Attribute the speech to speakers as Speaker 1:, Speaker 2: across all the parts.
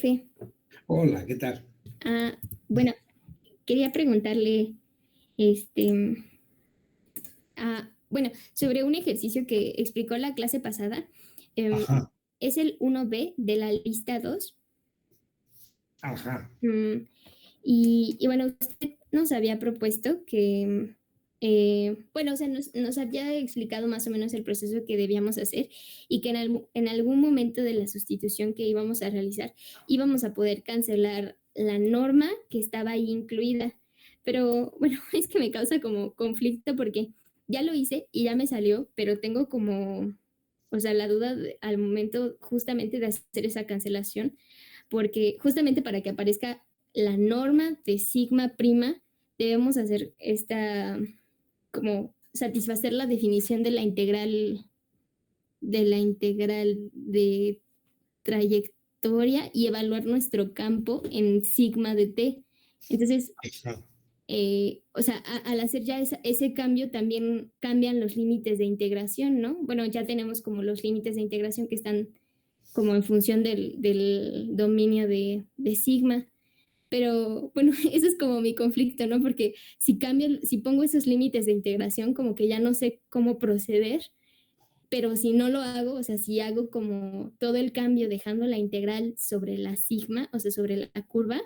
Speaker 1: profe.
Speaker 2: Hola, ¿qué tal?
Speaker 1: Ah, bueno, quería preguntarle, este, sobre un ejercicio que explicó la clase pasada. em,
Speaker 2: Ajá,
Speaker 1: es el 1B de la lista 2.
Speaker 2: ajá,
Speaker 1: mm, y bueno, usted nos había propuesto que, bueno, o sea, nos había explicado más o menos el proceso que debíamos hacer y que en algún momento de la sustitución que íbamos a realizar, íbamos a poder cancelar la norma que estaba ahí incluida. Pero bueno, es que me causa como conflicto porque ya lo hice y ya me salió, pero tengo como, o sea, la duda al momento justamente de hacer esa cancelación, porque justamente para que aparezca la norma de sigma prima, debemos hacer como satisfacer la definición de trayectoria y evaluar nuestro campo en sigma de t. Entonces,
Speaker 2: ajá.
Speaker 1: o sea, al hacer ya ese cambio también cambian los límites de integración, ¿no? Bueno, ya tenemos como los límites de integración que están como en función del dominio de sigma. Pero bueno, eso es como mi conflicto, ¿no? Porque si pongo esos límites de integración, como que ya no sé cómo proceder, pero si no lo hago, o sea, si hago como todo el cambio dejando la integral sobre la sigma, o sea, sobre la curva,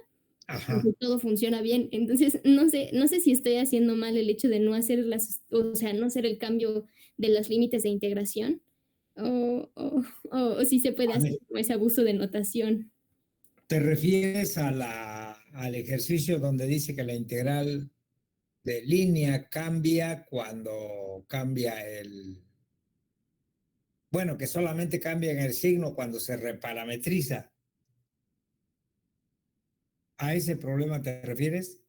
Speaker 1: como
Speaker 2: Ajá.
Speaker 1: que todo funciona bien. Entonces, no sé si estoy haciendo mal el hecho de no hacer o sea, no hacer el cambio de los límites de integración, o, o, o si se puede
Speaker 2: A
Speaker 1: hacer
Speaker 2: ver,
Speaker 1: como ese abuso de notación.
Speaker 2: ¿te refieres a al ejercicio donde dice que la integral de línea cambia cuando cambia bueno, que solamente cambia en el signo cuando se reparametriza? ¿A ese problema te refieres?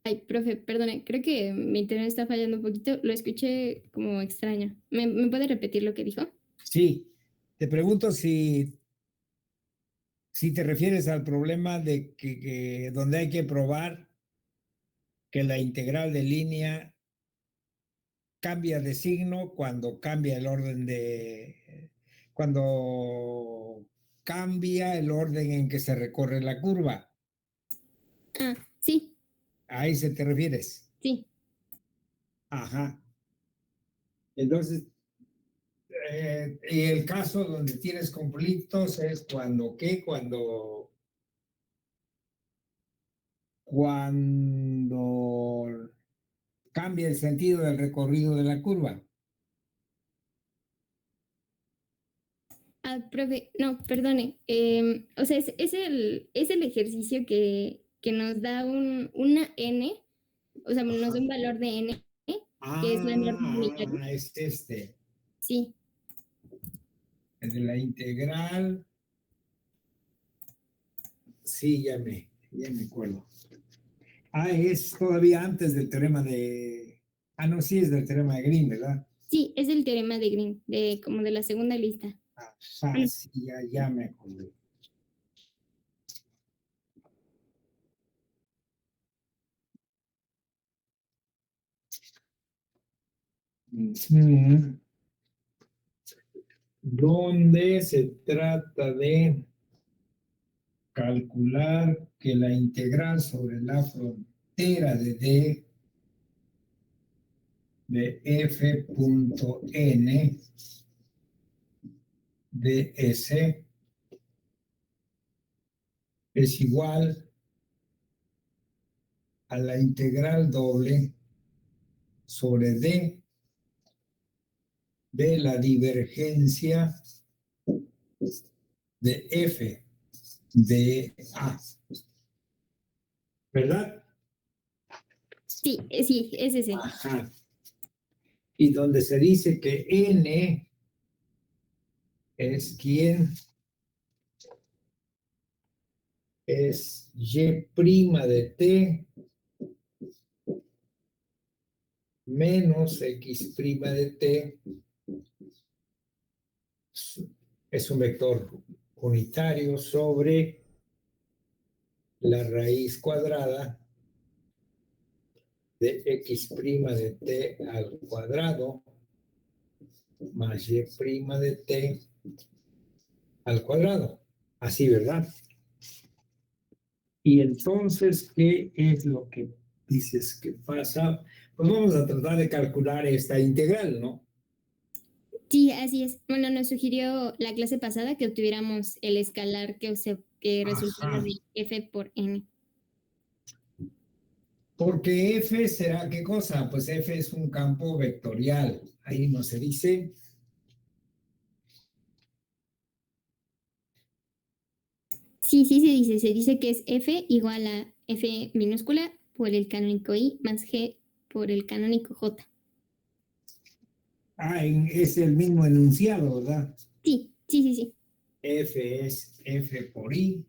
Speaker 1: Ay, profe, perdone, creo que mi internet está fallando un poquito. Lo escuché como extraño. ¿Me puede repetir lo que dijo?
Speaker 2: Sí, te pregunto si te refieres al problema de donde hay que probar que la integral de línea cambia de signo cuando cambia el orden cuando cambia el orden en que se recorre la curva.
Speaker 1: Ah, sí,
Speaker 2: ¿A ese te refieres?
Speaker 1: sí.
Speaker 2: Ajá. Entonces, y el caso donde tienes conflictos es cuando, ¿qué? Cuando cambia el sentido del recorrido de la curva.
Speaker 1: Ah, profe, no, perdone. O sea, es el ejercicio que nos da una n, o sea, nos da
Speaker 2: Ajá.
Speaker 1: un valor de n, que es la norma unitaria.
Speaker 2: Es este,
Speaker 1: Sí.
Speaker 2: el de la integral. Sí, ya me acuerdo. Es todavía antes del teorema de... Ah, no, sí es del teorema de Green, ¿verdad?
Speaker 1: Sí, es el teorema de Green, como de la segunda lista.
Speaker 2: Ajá, sí, ya me acordé. Ujú. Donde se trata de calcular que la integral sobre la frontera de D de f.n ds es igual a la integral doble sobre D de la divergencia de F de A, ¿verdad?
Speaker 1: Sí, sí, es ese.
Speaker 2: Ajá. Y donde se dice que N es quien es Y' de T menos X' de T, es un vector unitario sobre la raíz cuadrada de X' de T al cuadrado más Y' de T al cuadrado. Así, ¿verdad? Y entonces, ¿qué es lo que dices que pasa? Pues vamos a tratar de calcular esta integral, ¿no?
Speaker 1: Sí, así es. Bueno, nos sugirió la clase pasada que obtuviéramos el escalar que resultara
Speaker 2: Ajá.
Speaker 1: de f por n.
Speaker 2: Porque F será qué cosa? Pues F es un campo vectorial. Ahí no se dice.
Speaker 1: Sí, se dice que es f igual a f minúscula por el canónico i más g por el canónico j.
Speaker 2: Ah, es el mismo enunciado, ¿verdad?
Speaker 1: Sí.
Speaker 2: F es F por I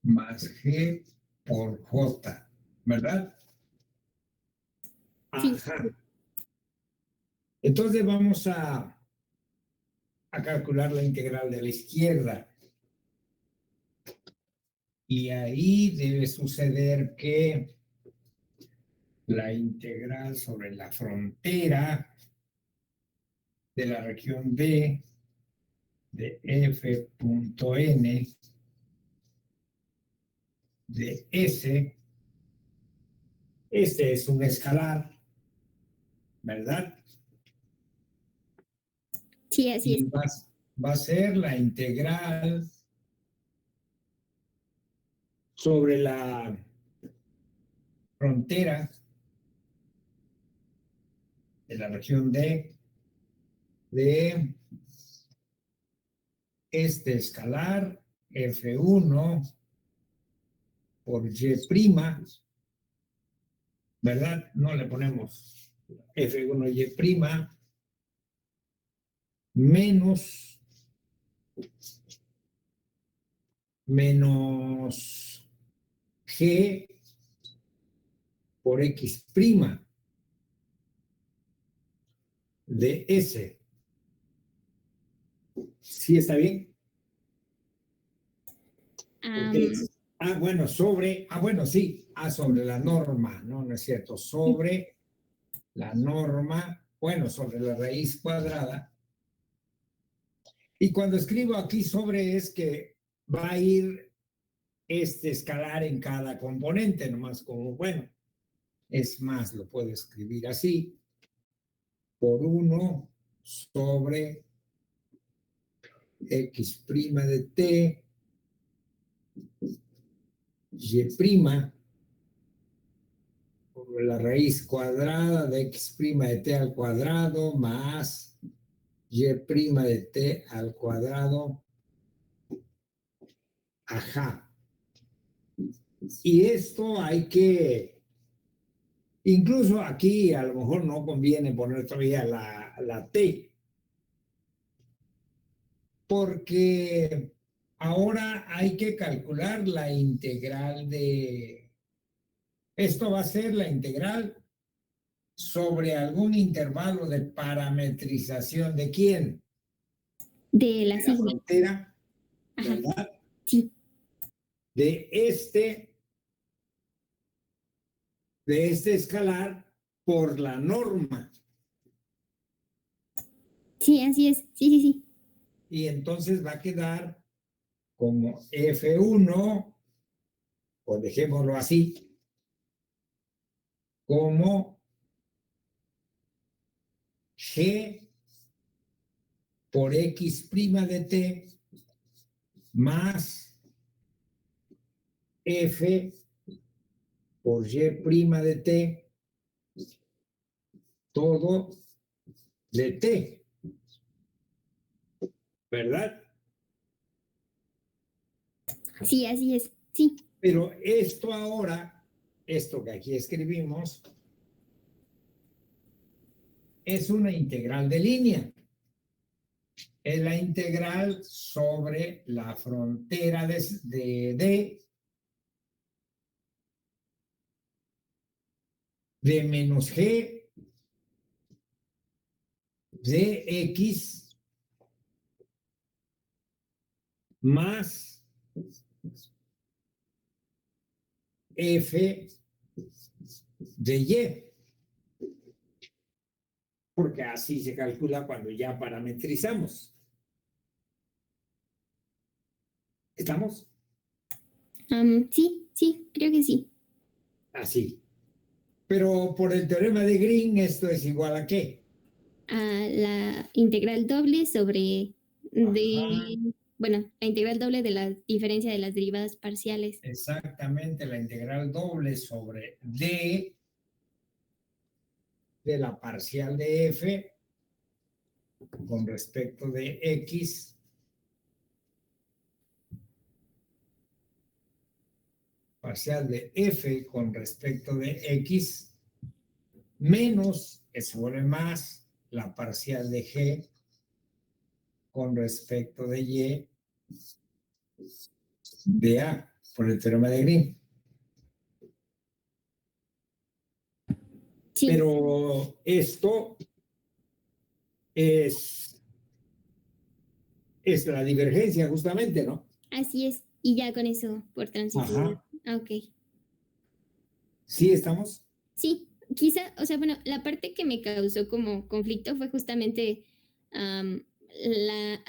Speaker 2: más G por J, ¿verdad?
Speaker 1: Sí,
Speaker 2: Ajá. Entonces vamos a calcular la integral de la izquierda. Y ahí debe suceder que la integral sobre la frontera de la región D de F.n de S, este es un escalar, ¿verdad?
Speaker 1: sí, así es.
Speaker 2: Y va a ser la integral sobre la frontera de la región D de este escalar F1 por Y', ¿verdad? No le ponemos F1Y' menos G por X' de S. ¿Sí está bien? Porque
Speaker 1: Um,
Speaker 2: bueno, bueno, sí, sobre la norma, no es cierto, sobre la norma, bueno, sobre la raíz cuadrada. Y cuando escribo aquí sobre es que va a ir este escalar en cada componente, nomás como, bueno, es más, lo puedo escribir así, por 1 sobre X' de T, Y' por la raíz cuadrada de X' de T al cuadrado más Y' de T al cuadrado. Ajá. Y esto hay que, incluso aquí a lo mejor no conviene poner todavía la T, porque ahora hay que calcular la integral de, esto va a ser la integral sobre algún intervalo de parametrización de quién,
Speaker 1: de la
Speaker 2: de la
Speaker 1: sigma.
Speaker 2: frontera,
Speaker 1: Ajá,
Speaker 2: ¿verdad?
Speaker 1: sí.
Speaker 2: De este escalar por la norma.
Speaker 1: Sí, así es. Sí.
Speaker 2: Y entonces va a quedar como F1, o dejémoslo así, como G por X' de T más F por Y' de T, todo de T, ¿verdad?
Speaker 1: Sí, así es. Sí.
Speaker 2: Pero esto ahora, esto que aquí escribimos, es una integral de línea. Es la integral sobre la frontera de menos G de X más F de Y. porque así se calcula cuando ya parametrizamos. ¿Estamos?
Speaker 1: Sí, sí, creo que sí.
Speaker 2: Así. Pero por el teorema de Green, ¿esto es igual a qué?
Speaker 1: A la integral doble sobre
Speaker 2: Ajá,
Speaker 1: bueno, la integral doble de la diferencia de las derivadas parciales.
Speaker 2: exactamente, la integral doble sobre D de la parcial de F con respecto de X parcial de F con respecto de X menos, que se vuelve más, la parcial de G con respecto de Y de A por el teorema de Green.
Speaker 1: Sí,
Speaker 2: Pero esto es la divergencia justamente, ¿no?
Speaker 1: así es. Y ya con eso, por transición.
Speaker 2: Ajá.
Speaker 1: Ok.
Speaker 2: ¿Sí estamos?
Speaker 1: Sí, quizá, o sea, bueno, la parte que me causó como conflicto fue justamente la,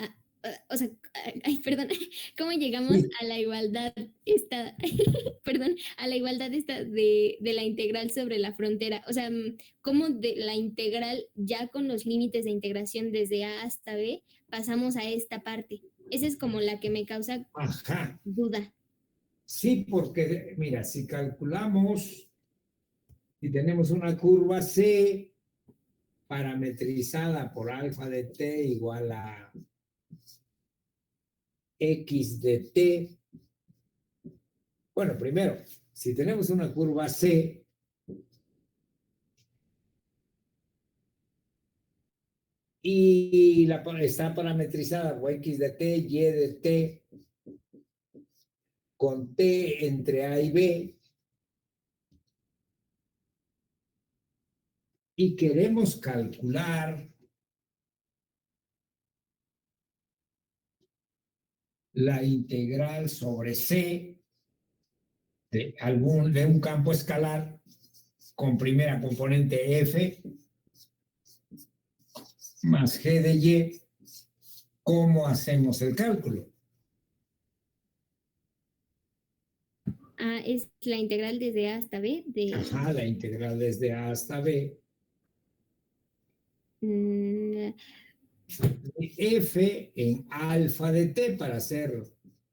Speaker 1: o sea, ay, perdón, cómo llegamos
Speaker 2: Sí.
Speaker 1: a la igualdad esta, perdón, a la igualdad esta de la integral sobre la frontera, o sea, cómo de la integral ya con los límites de integración desde A hasta B pasamos a esta parte. Esa es como la que me causa
Speaker 2: Ajá.
Speaker 1: duda.
Speaker 2: Sí, porque mira, si calculamos y tenemos una curva C parametrizada por alfa de t igual a x de t. Bueno, primero, si tenemos una curva C y está parametrizada por x de t, y de t, con t entre a y b, y queremos calcular la integral sobre C de un campo escalar con primera componente f más g de y, ¿cómo hacemos el cálculo?
Speaker 1: A es la integral desde A hasta B de
Speaker 2: Ajá, la integral desde A hasta B.
Speaker 1: mm,
Speaker 2: F en alfa de t, para ser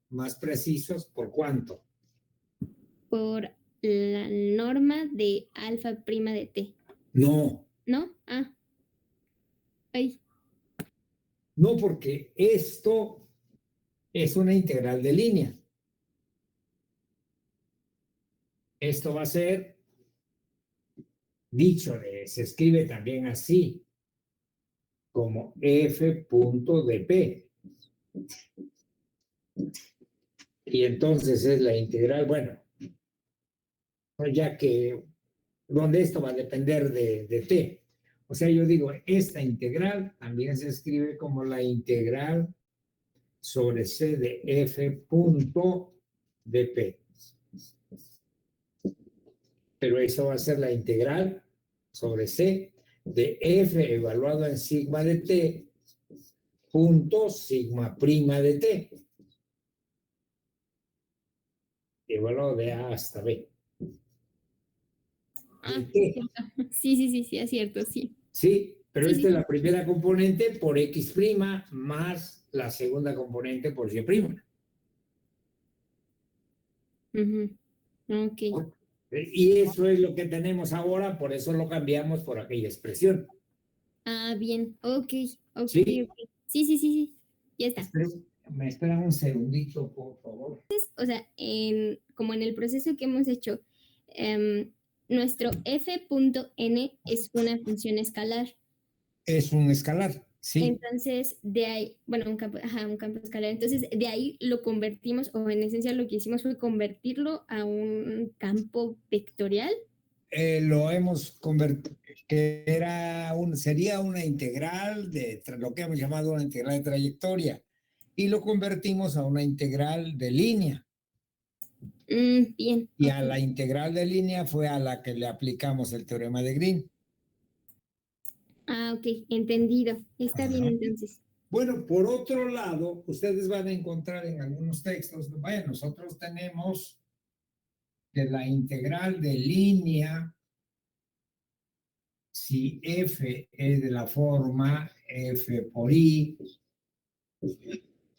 Speaker 2: más precisos, ¿por cuánto?
Speaker 1: por la norma de alfa prima de t.
Speaker 2: No,
Speaker 1: ¿No? Ah, ay.
Speaker 2: no, porque esto es una integral de línea. Esto va a ser, se escribe también así, como f punto de p. Y entonces es la integral, bueno, ya que donde esto va a depender de t. O sea, yo digo, esta integral también se escribe como la integral sobre c de f punto de p. Pero eso va a ser la integral sobre c de f evaluado en sigma de t punto sigma prima de t, evaluado de a hasta b.
Speaker 1: Ah,
Speaker 2: De
Speaker 1: sí,
Speaker 2: t,
Speaker 1: cierto. Sí, sí, sí, sí, es cierto, sí.
Speaker 2: ¿sí? Pero
Speaker 1: Sí,
Speaker 2: esta
Speaker 1: sí,
Speaker 2: es
Speaker 1: sí.
Speaker 2: la primera componente por x prima más la segunda componente por y prima.
Speaker 1: Ujú. Ok.
Speaker 2: Y eso es lo que tenemos ahora, por eso lo cambiamos por aquella expresión.
Speaker 1: Ah, bien. Ok, ok,
Speaker 2: ¿Sí?
Speaker 1: ok. Sí, sí, sí, sí. Ya está.
Speaker 2: Me esperan un segundito, por favor.
Speaker 1: O sea, como en el proceso que hemos hecho, em, nuestro f.n es una función escalar.
Speaker 2: Es un escalar, sí.
Speaker 1: Entonces, de ahí, bueno, un campo escalar. Entonces, de ahí lo convertimos, o en esencia lo que hicimos fue convertirlo a un campo vectorial.
Speaker 2: Lo hemos convertido, que sería una integral de lo que hemos llamado una integral de trayectoria, y lo convertimos a una integral de línea.
Speaker 1: Bien,
Speaker 2: Y
Speaker 1: ok.
Speaker 2: a la integral de línea fue a la que le aplicamos el teorema de Green.
Speaker 1: Ah, ok, entendido. Está bien
Speaker 2: Ajá.
Speaker 1: entonces.
Speaker 2: Bueno, por otro lado, ustedes van a encontrar en algunos textos, vaya, nosotros tenemos que la integral de línea, si f es de la forma f por i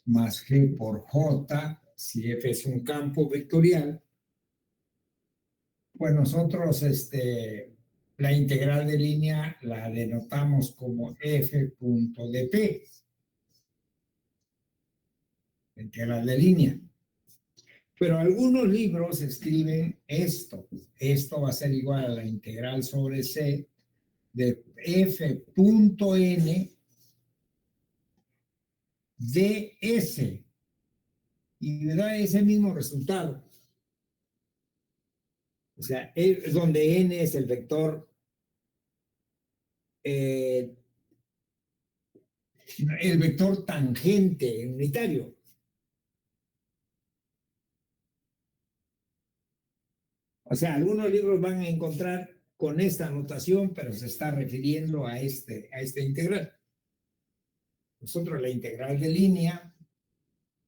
Speaker 2: más g por j, si f es un campo vectorial, pues nosotros la integral de línea la denotamos como f punto de p, integral de línea. Pero algunos libros escriben esto. Esto va a ser igual a la integral sobre c de f punto n ds y da ese mismo resultado. O sea, es donde n es el vector tangente unitario. O sea, algunos libros van a encontrar con esta notación, pero se está refiriendo a esta integral. Nosotros la integral de línea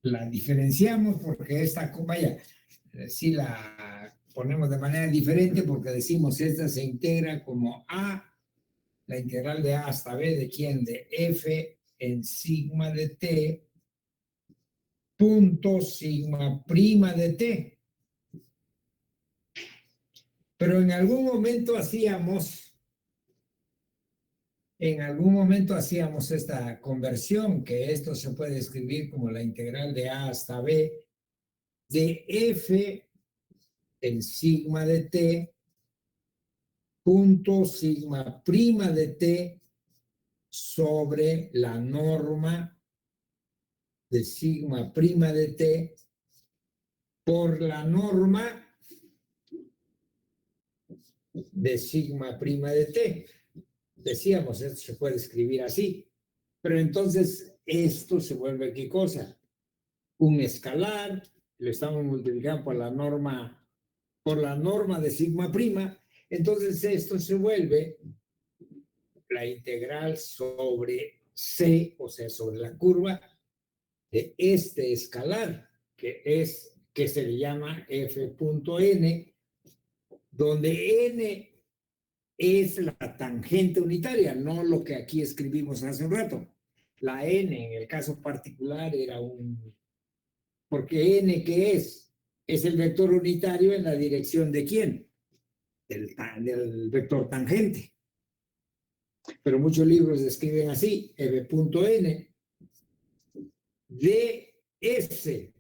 Speaker 2: la diferenciamos porque vaya, si la ponemos de manera diferente porque decimos esta se integra como a, la integral de a hasta b de quién, de f en sigma de t punto sigma prima de t. Pero en algún momento hacíamos esta conversión, que esto se puede escribir como la integral de a hasta b de f en sigma de t punto sigma prima de t sobre la norma de sigma prima de t por la norma de sigma prima de t. Decíamos, esto se puede escribir así, pero entonces esto se vuelve ¿qué cosa? Un escalar, lo estamos multiplicando por la norma de sigma prima, entonces esto se vuelve la integral sobre c, o sea, sobre la curva de este escalar, que se le llama f punto n, donde n es la tangente unitaria, no lo que aquí escribimos hace un rato. La n en el caso particular era porque n, ¿qué es? Es el vector unitario en la dirección de quién? Del vector tangente. Pero muchos libros escriben así, f.n ds.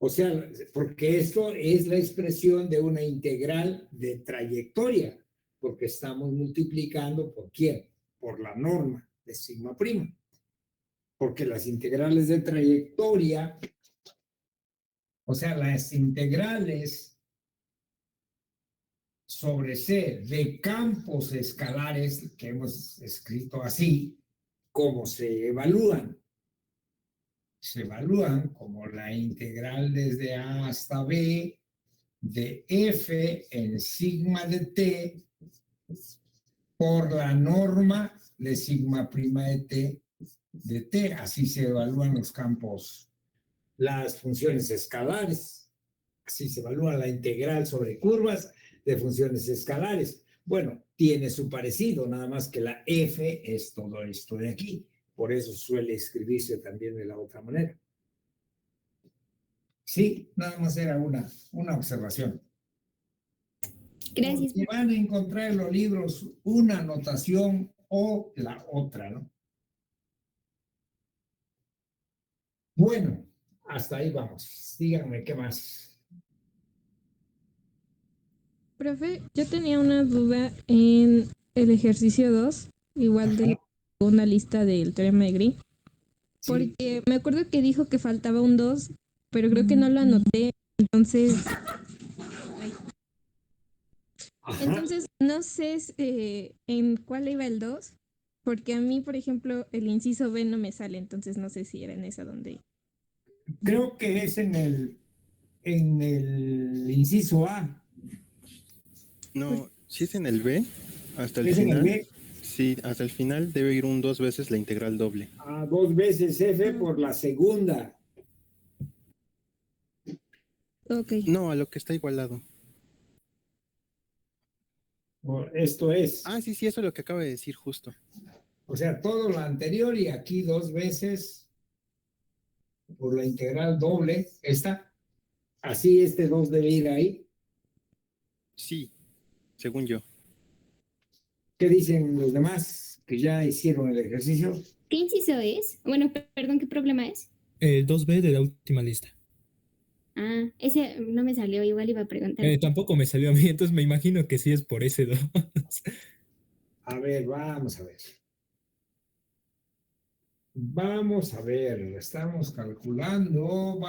Speaker 2: O sea, porque esto es la expresión de una integral de trayectoria, porque estamos multiplicando por quién, por la norma de sigma prima. Porque las integrales de trayectoria, o sea, las integrales sobre C de campos escalares que hemos escrito así, ¿cómo se evalúan? Se evalúan como la integral desde A hasta B de f en sigma de t por la norma de sigma prima de t. Así se evalúan los campos, las funciones escalares. Así se evalúa la integral sobre curvas de funciones escalares. Bueno, tiene su parecido, nada más que la f es todo esto de aquí. Por eso suele escribirse también de la otra manera. Sí, nada más era una observación.
Speaker 1: Gracias.
Speaker 2: Porque van a encontrar en los libros una notación o la otra, ¿no? Bueno, hasta ahí vamos. Díganme qué más.
Speaker 3: Profe, yo tenía una duda en el ejercicio 2, igual de la segunda lista del teorema de Green,
Speaker 2: Sí.
Speaker 3: porque me acuerdo que dijo que faltaba un 2, pero creo que no lo anoté, entonces
Speaker 2: Ajá.
Speaker 3: no sé en cuál iba el 2, porque a mí, por ejemplo, el inciso B no me sale, entonces no sé si era en esa donde...
Speaker 2: Creo que es en el inciso A.
Speaker 4: No, si es en el B, hasta el
Speaker 2: ¿Es en el
Speaker 4: final,
Speaker 2: B?
Speaker 4: Sí, hasta el final debe ir un 2 veces la integral doble.
Speaker 2: A 2 veces f por la segunda.
Speaker 3: Ok.
Speaker 4: No, a lo que está igualado.
Speaker 2: Esto es,
Speaker 4: Ah, sí, eso es lo que acaba de decir justo.
Speaker 2: o sea, todo lo anterior y aquí 2 veces por la integral doble. Esta, así este 2 debe ir ahí.
Speaker 4: Sí, según yo.
Speaker 2: ¿Qué dicen los demás que ya hicieron el ejercicio?
Speaker 1: ¿Qué inciso es? Bueno, perdón, ¿qué problema es?
Speaker 5: El 2B de la última lista.
Speaker 1: Ah, ese no me salió, igual iba a preguntar.
Speaker 5: Tampoco me salió a mí, entonces me imagino que sí es por ese 2.
Speaker 2: A ver, vamos a ver. Vamos a ver, estamos calculando,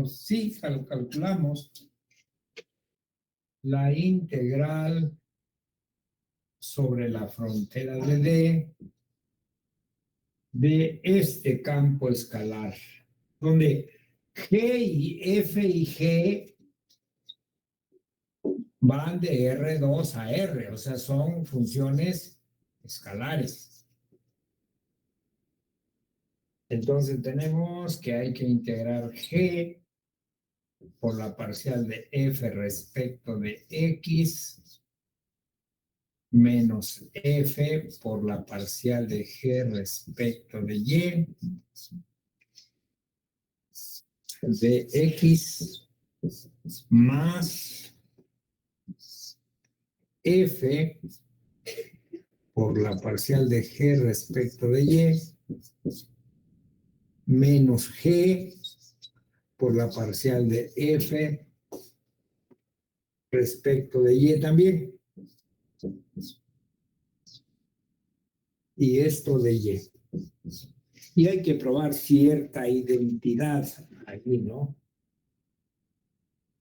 Speaker 2: sí, calculamos la integral sobre la frontera de D de este campo escalar, donde G y F y G van de R2 a R, o sea, son funciones escalares. Entonces tenemos que hay que integrar G por la parcial de F respecto de X menos F por la parcial de G respecto de Y de X más F por la parcial de G respecto de Y menos G por la parcial de F respecto de Y también. Y esto de Y. Y hay que probar cierta identidad aquí, ¿no?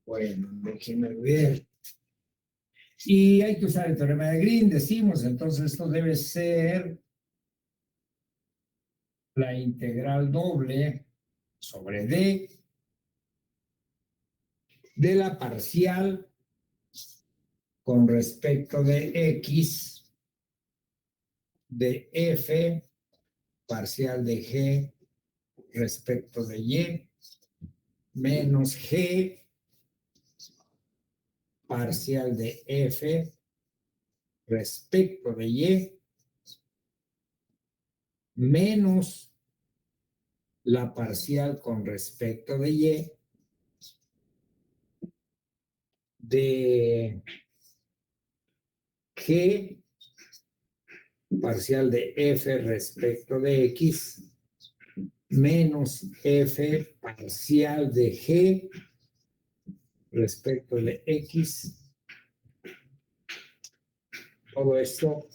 Speaker 2: Bueno, déjenme ver. Y hay que usar el teorema de Green, decimos, entonces esto debe ser la integral doble sobre D de la parcial con respecto de X de F parcial de G respecto de Y menos G parcial de F respecto de Y menos la parcial con respecto de Y de G parcial de F respecto de X menos F parcial de G respecto de X. Todo esto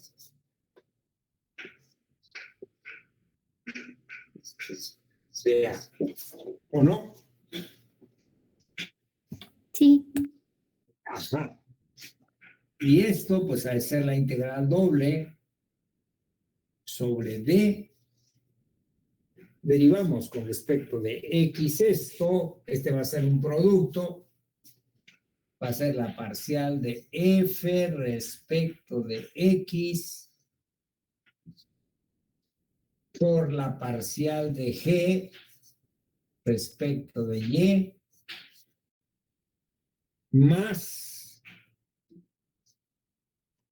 Speaker 2: sea o no.
Speaker 1: Sí.
Speaker 2: Ajá. Y esto, pues, al ser la integral doble sobre D, derivamos con respecto de X esto, este va a ser un producto, va a ser la parcial de F respecto de X por la parcial de G respecto de Y más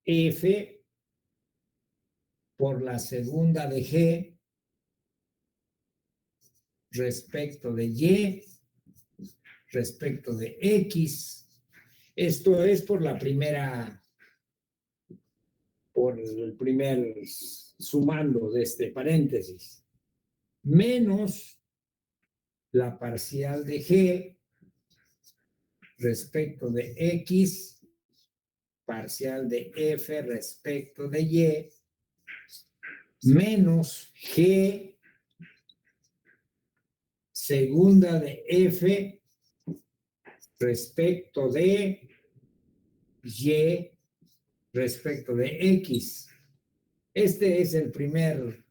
Speaker 2: F por la segunda de G respecto de Y respecto de X. Esto es por la primera, por el primer sumando de este paréntesis, menos la parcial de G respecto de X, parcial de F respecto de Y, menos G segunda de F respecto de Y respecto de X. Este es el primer,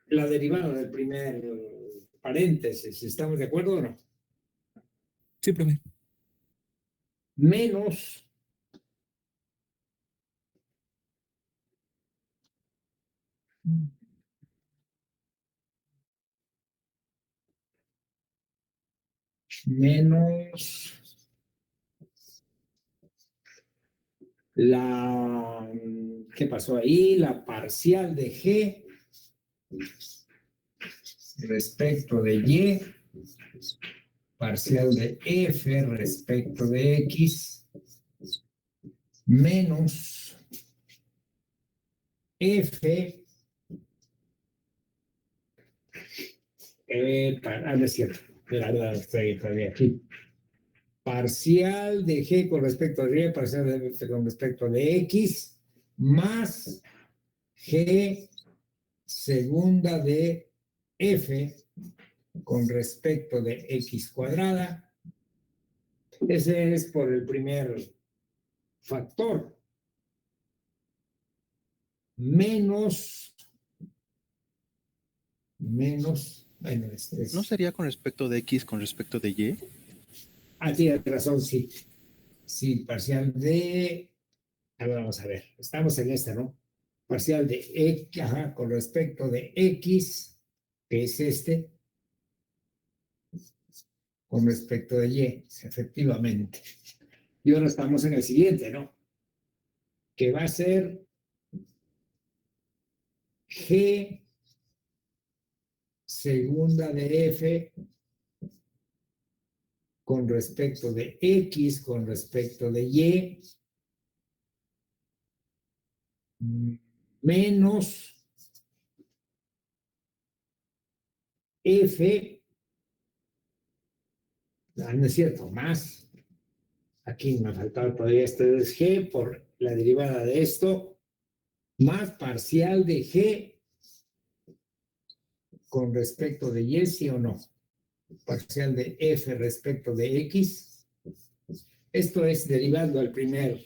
Speaker 2: la derivada del primer paréntesis. ¿Estamos de acuerdo o no?
Speaker 5: Sí, profe.
Speaker 2: Menos Menos la, ¿qué pasó ahí? La parcial de G respecto de Y, parcial de F respecto de X, menos F, no es cierto, estoy aquí. Parcial de G con respecto a Y, parcial de F con respecto de X, más G segunda de F con respecto de X cuadrada. Ese es por el primer factor. Menos, bueno,
Speaker 4: ¿No sería con respecto de X con respecto de Y?
Speaker 2: tienes razón, sí. Sí, parcial de, a ver, vamos a ver, estamos en esta, ¿no? Parcial de X, con respecto de X, que es este, con respecto de Y, efectivamente. Y ahora estamos en el siguiente, ¿no? Que va a ser G segunda de F con respecto de X, con respecto de Y, menos F, no es cierto, más, aquí me faltaba todavía este es G por la derivada de esto, más parcial de G con respecto de Y, ¿sí o no? Parcial de F respecto de X. Esto es derivando al primero,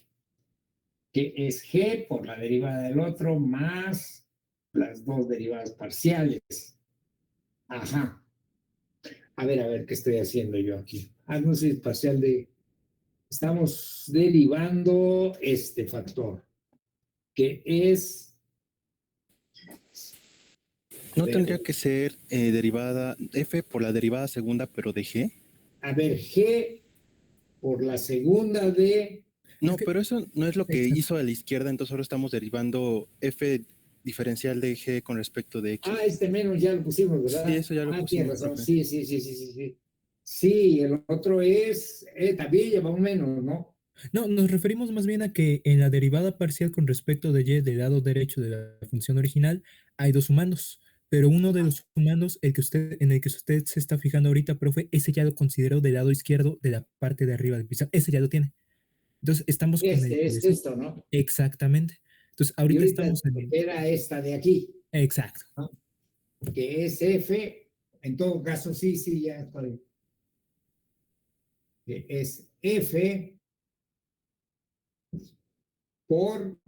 Speaker 2: que es G por la derivada del otro, más las dos derivadas parciales. Ajá. A ver, ¿qué estoy haciendo yo aquí? No sé, parcial de... Estamos derivando este factor, que es...
Speaker 4: ¿No tendría que ser derivada F por la derivada segunda, pero de G?
Speaker 2: A ver, G por la segunda de...
Speaker 4: No,
Speaker 5: Es que-
Speaker 4: pero eso no es lo que
Speaker 5: Exacto.
Speaker 4: hizo a la izquierda, entonces ahora estamos derivando F diferencial de G con respecto de X.
Speaker 2: este menos ya lo pusimos, ¿verdad?
Speaker 4: Sí, eso ya lo
Speaker 2: Tienes
Speaker 4: pusimos,
Speaker 2: razón,
Speaker 4: profe.
Speaker 2: sí. Sí, el otro es... también lleva un menos, ¿no?
Speaker 5: No, nos referimos más bien a que en la derivada parcial con respecto de y del lado derecho de la función original hay dos sumandos, pero uno de los sumandos, en el que usted se está fijando ahorita, profe, ese ya lo considero del lado izquierdo de la parte de arriba del pizarro, ese ya lo tiene. Entonces estamos con el
Speaker 2: Es esto, ¿no?
Speaker 5: exactamente. Entonces
Speaker 2: Y
Speaker 5: ahorita
Speaker 2: ahorita
Speaker 5: estamos en
Speaker 2: era esta de aquí,
Speaker 5: exacto.
Speaker 2: ¿no? Que es F, en todo caso, sí, ya estoy. Que es F por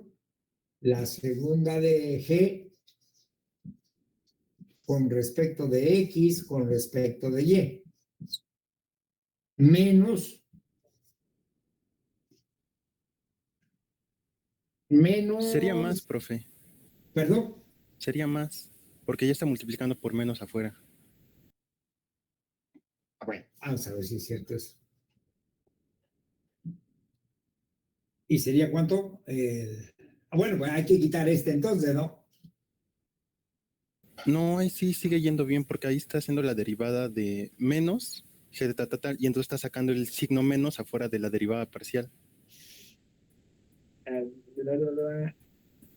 Speaker 2: la segunda de G con respecto de X con respecto de Y. Menos
Speaker 4: Sería más, profe.
Speaker 2: perdón.
Speaker 4: Sería más, porque ya está multiplicando por menos afuera.
Speaker 2: Bueno, vamos a ver si es cierto eso. ¿Y sería cuánto? Bueno, pues hay que quitar este entonces, ¿no?
Speaker 4: No, ahí sí sigue yendo bien, porque ahí está haciendo la derivada de menos G de tal, y entonces está sacando el signo menos afuera de la derivada parcial.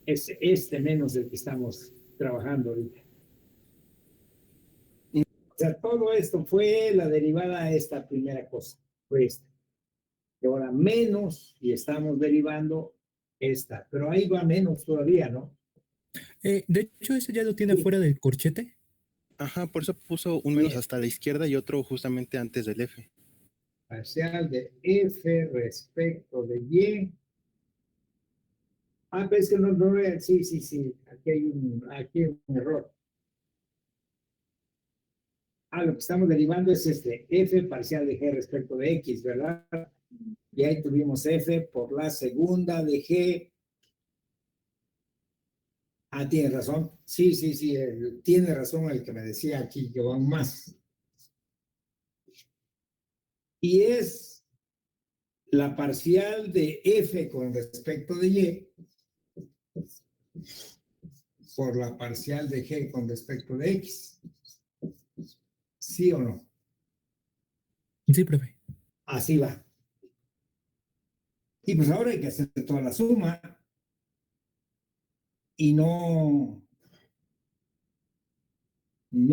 Speaker 2: Es este menos el que estamos trabajando ahorita. O sea, todo esto fue la derivada a esta primera cosa, fue esta. Y ahora menos, y estamos derivando esta, pero ahí va menos todavía, ¿no?
Speaker 5: De hecho, ese ya lo tiene afuera del corchete.
Speaker 4: Ajá, por eso puso un menos hasta la izquierda y otro justamente antes del F.
Speaker 2: Parcial de F respecto de Y. Pero es que no veo, sí, aquí hay un error. Lo que estamos derivando es este, F parcial de G respecto de X, ¿verdad? Y ahí tuvimos F por la segunda de G. Tiene razón. Sí, tiene razón el que me decía aquí que van más. Y es la parcial de f con respecto de y por la parcial de g con respecto de x. ¿Sí o no?
Speaker 5: Sí, profe.
Speaker 2: Así va. Y pues ahora hay que hacer toda la suma y no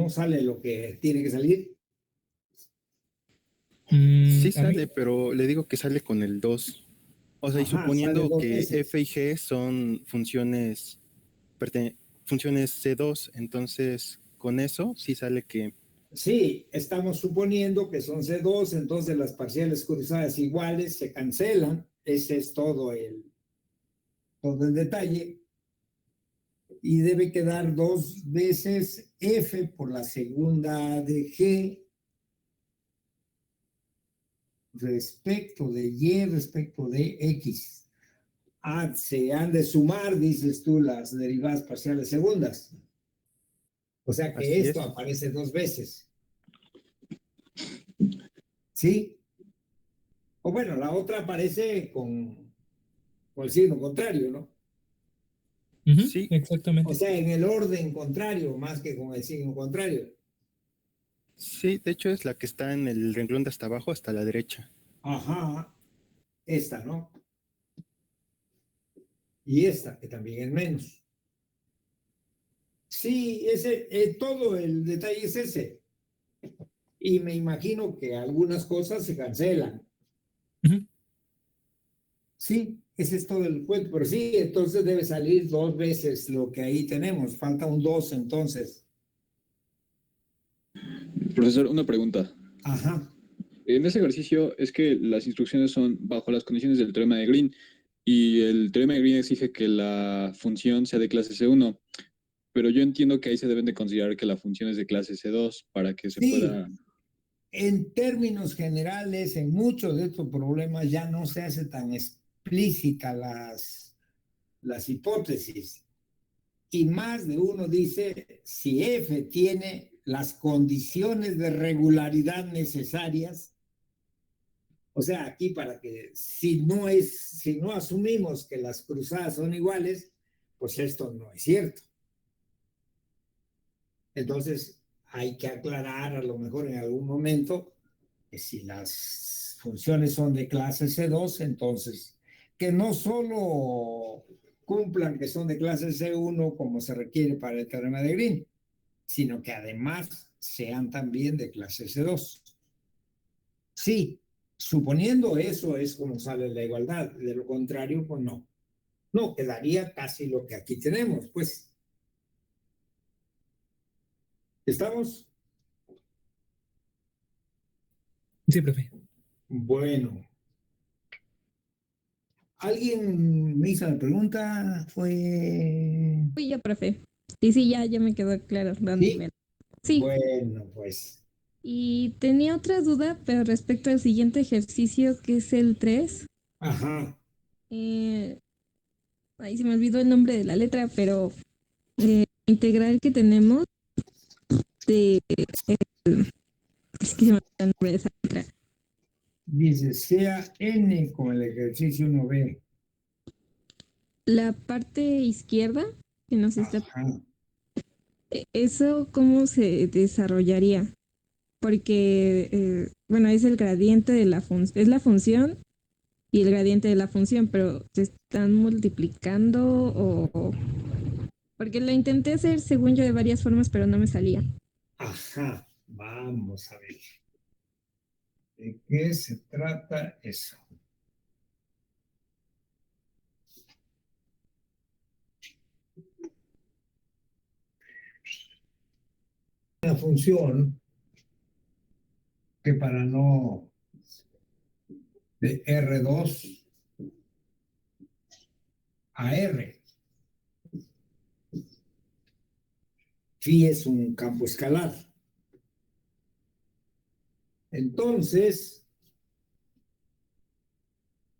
Speaker 2: sale lo que tiene que salir.
Speaker 4: Sí
Speaker 5: A mí,
Speaker 4: sale, pero le digo que sale con el 2. O sea, y
Speaker 2: Ajá, sale
Speaker 4: suponiendo
Speaker 2: dos
Speaker 4: que
Speaker 2: veces.
Speaker 4: f y g son funciones C2, entonces con eso sí sale que
Speaker 2: Sí, estamos suponiendo que son C2, entonces las parciales cruzadas iguales se cancelan. Ese es todo el detalle. Y debe quedar 2 veces F por la segunda de G respecto de Y respecto de X. Se han de sumar, dices tú, las derivadas parciales segundas. O sea que
Speaker 4: así
Speaker 2: esto
Speaker 4: es.
Speaker 2: aparece 2 veces. ¿Sí? O bueno, la otra aparece con el signo contrario, ¿no?
Speaker 4: Sí,
Speaker 2: O
Speaker 5: exactamente.
Speaker 2: sea, en el orden contrario, más que con el signo contrario.
Speaker 4: sí, de hecho es la que está en el renglón de hasta abajo, hasta la derecha.
Speaker 2: Ajá, esta, ¿no? Y esta, que también es menos. Sí, todo el detalle es ese. Y me imagino que algunas cosas se cancelan.
Speaker 5: Ujú.
Speaker 2: Sí, ese es todo el cuento. Pero sí, entonces debe salir 2 veces lo que ahí tenemos. Falta un 2 entonces.
Speaker 6: Profesor, una pregunta.
Speaker 2: Ajá.
Speaker 6: En ese ejercicio es que las instrucciones son bajo las condiciones del teorema de Green y el teorema de Green exige que la función sea de clase C1, pero yo entiendo que ahí se deben de considerar que la función es de clase C2 para que se
Speaker 2: Sí,
Speaker 6: pueda...
Speaker 2: en términos generales, en muchos de estos problemas ya no se hace tan explícita las hipótesis. Y más de uno dice, si F tiene las condiciones de regularidad necesarias, o sea, aquí para que si no asumimos que las cruzadas son iguales, pues esto no es cierto. Entonces, hay que aclarar a lo mejor en algún momento que si las funciones son de clase C2, entonces que no solo cumplan que son de clase C1 como se requiere para el teorema de Green, sino que además sean también de clase C2. Sí, suponiendo eso es como sale la igualdad, de lo contrario, pues no. No, quedaría casi lo que aquí tenemos, pues. ¿Estamos?
Speaker 5: Sí, profe.
Speaker 2: Bueno. ¿Alguien me hizo la pregunta? Fue...
Speaker 3: Fui yo, profe. Y sí, ya me quedó claro dónde
Speaker 2: ¿Sí?
Speaker 3: iba. Sí,
Speaker 2: Bueno, pues.
Speaker 3: y tenía otra duda, pero respecto al siguiente ejercicio, que es el 3.
Speaker 2: Ajá.
Speaker 3: Ahí se me olvidó el nombre de la letra, pero integral que tenemos de... es que se me olvidó el nombre de esa letra.
Speaker 2: Dice, sea N con el ejercicio 1B.
Speaker 3: La parte izquierda que nos está...
Speaker 2: Ajá.
Speaker 3: ¿Eso cómo se desarrollaría? Porque, bueno, es el gradiente de la función, es la función y el gradiente de la función, pero ¿se están multiplicando o...? Porque lo intenté hacer, según yo, de varias formas, pero no me salía.
Speaker 2: Ajá. Vamos a ver. ¿De qué se trata eso? Una función que para no de R2 a R. Phi es un campo escalar. Entonces,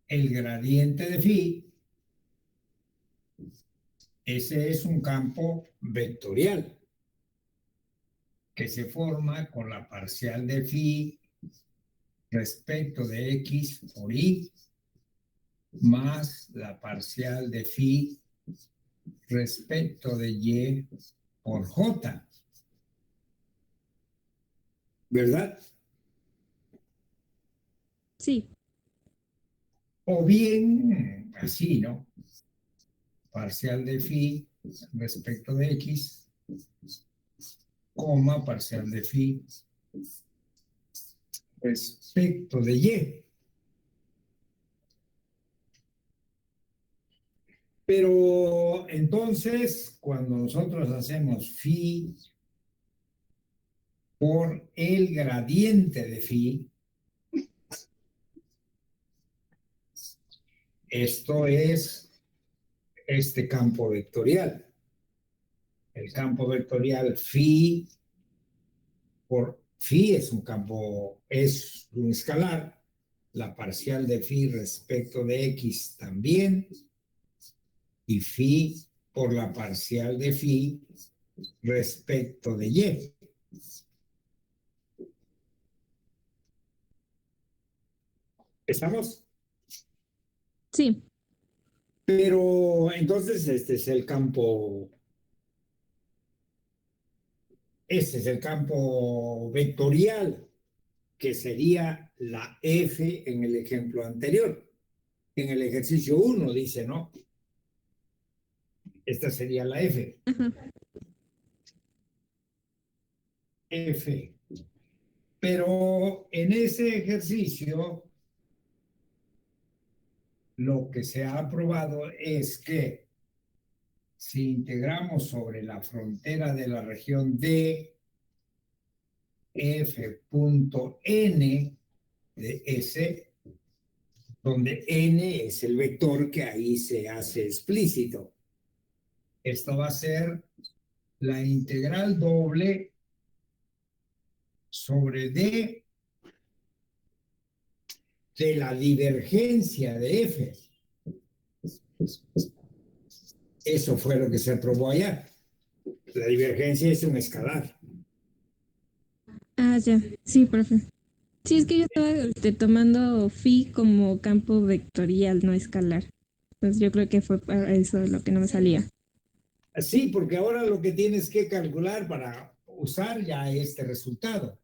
Speaker 2: el gradiente de phi Ese es un campo vectorial que se forma con la parcial de phi respecto de x por y más la parcial de phi respecto de y por j. ¿Verdad?
Speaker 3: Sí,
Speaker 2: O bien así, ¿no? Parcial de phi respecto de x, coma, parcial de phi respecto de y. Pero entonces, cuando nosotros hacemos phi por el gradiente de phi, esto es este campo vectorial. El campo vectorial phi por phi es un campo, es un escalar. La parcial de phi respecto de x también. Y phi por la parcial de phi respecto de y. ¿Estamos?
Speaker 3: sí.
Speaker 2: Pero entonces este es el campo vectorial, que sería la f en el ejemplo anterior. En el ejercicio 1 dice, ¿no? Esta sería la f.
Speaker 3: Ajá.
Speaker 2: F. Pero en ese ejercicio, lo que se ha probado es que si integramos sobre la frontera de la región D, f.n de S, donde n es el vector que ahí se hace explícito. Esto va a ser la integral doble sobre D de la divergencia de F. Eso fue lo que se probó allá. La divergencia es un escalar.
Speaker 3: Ah, ya. Sí, profe. Sí, es que yo estaba tomando phi como campo vectorial, no escalar. Entonces yo creo que fue para eso lo que no me salía.
Speaker 2: Sí, porque ahora lo que tienes que calcular para usar ya este resultado.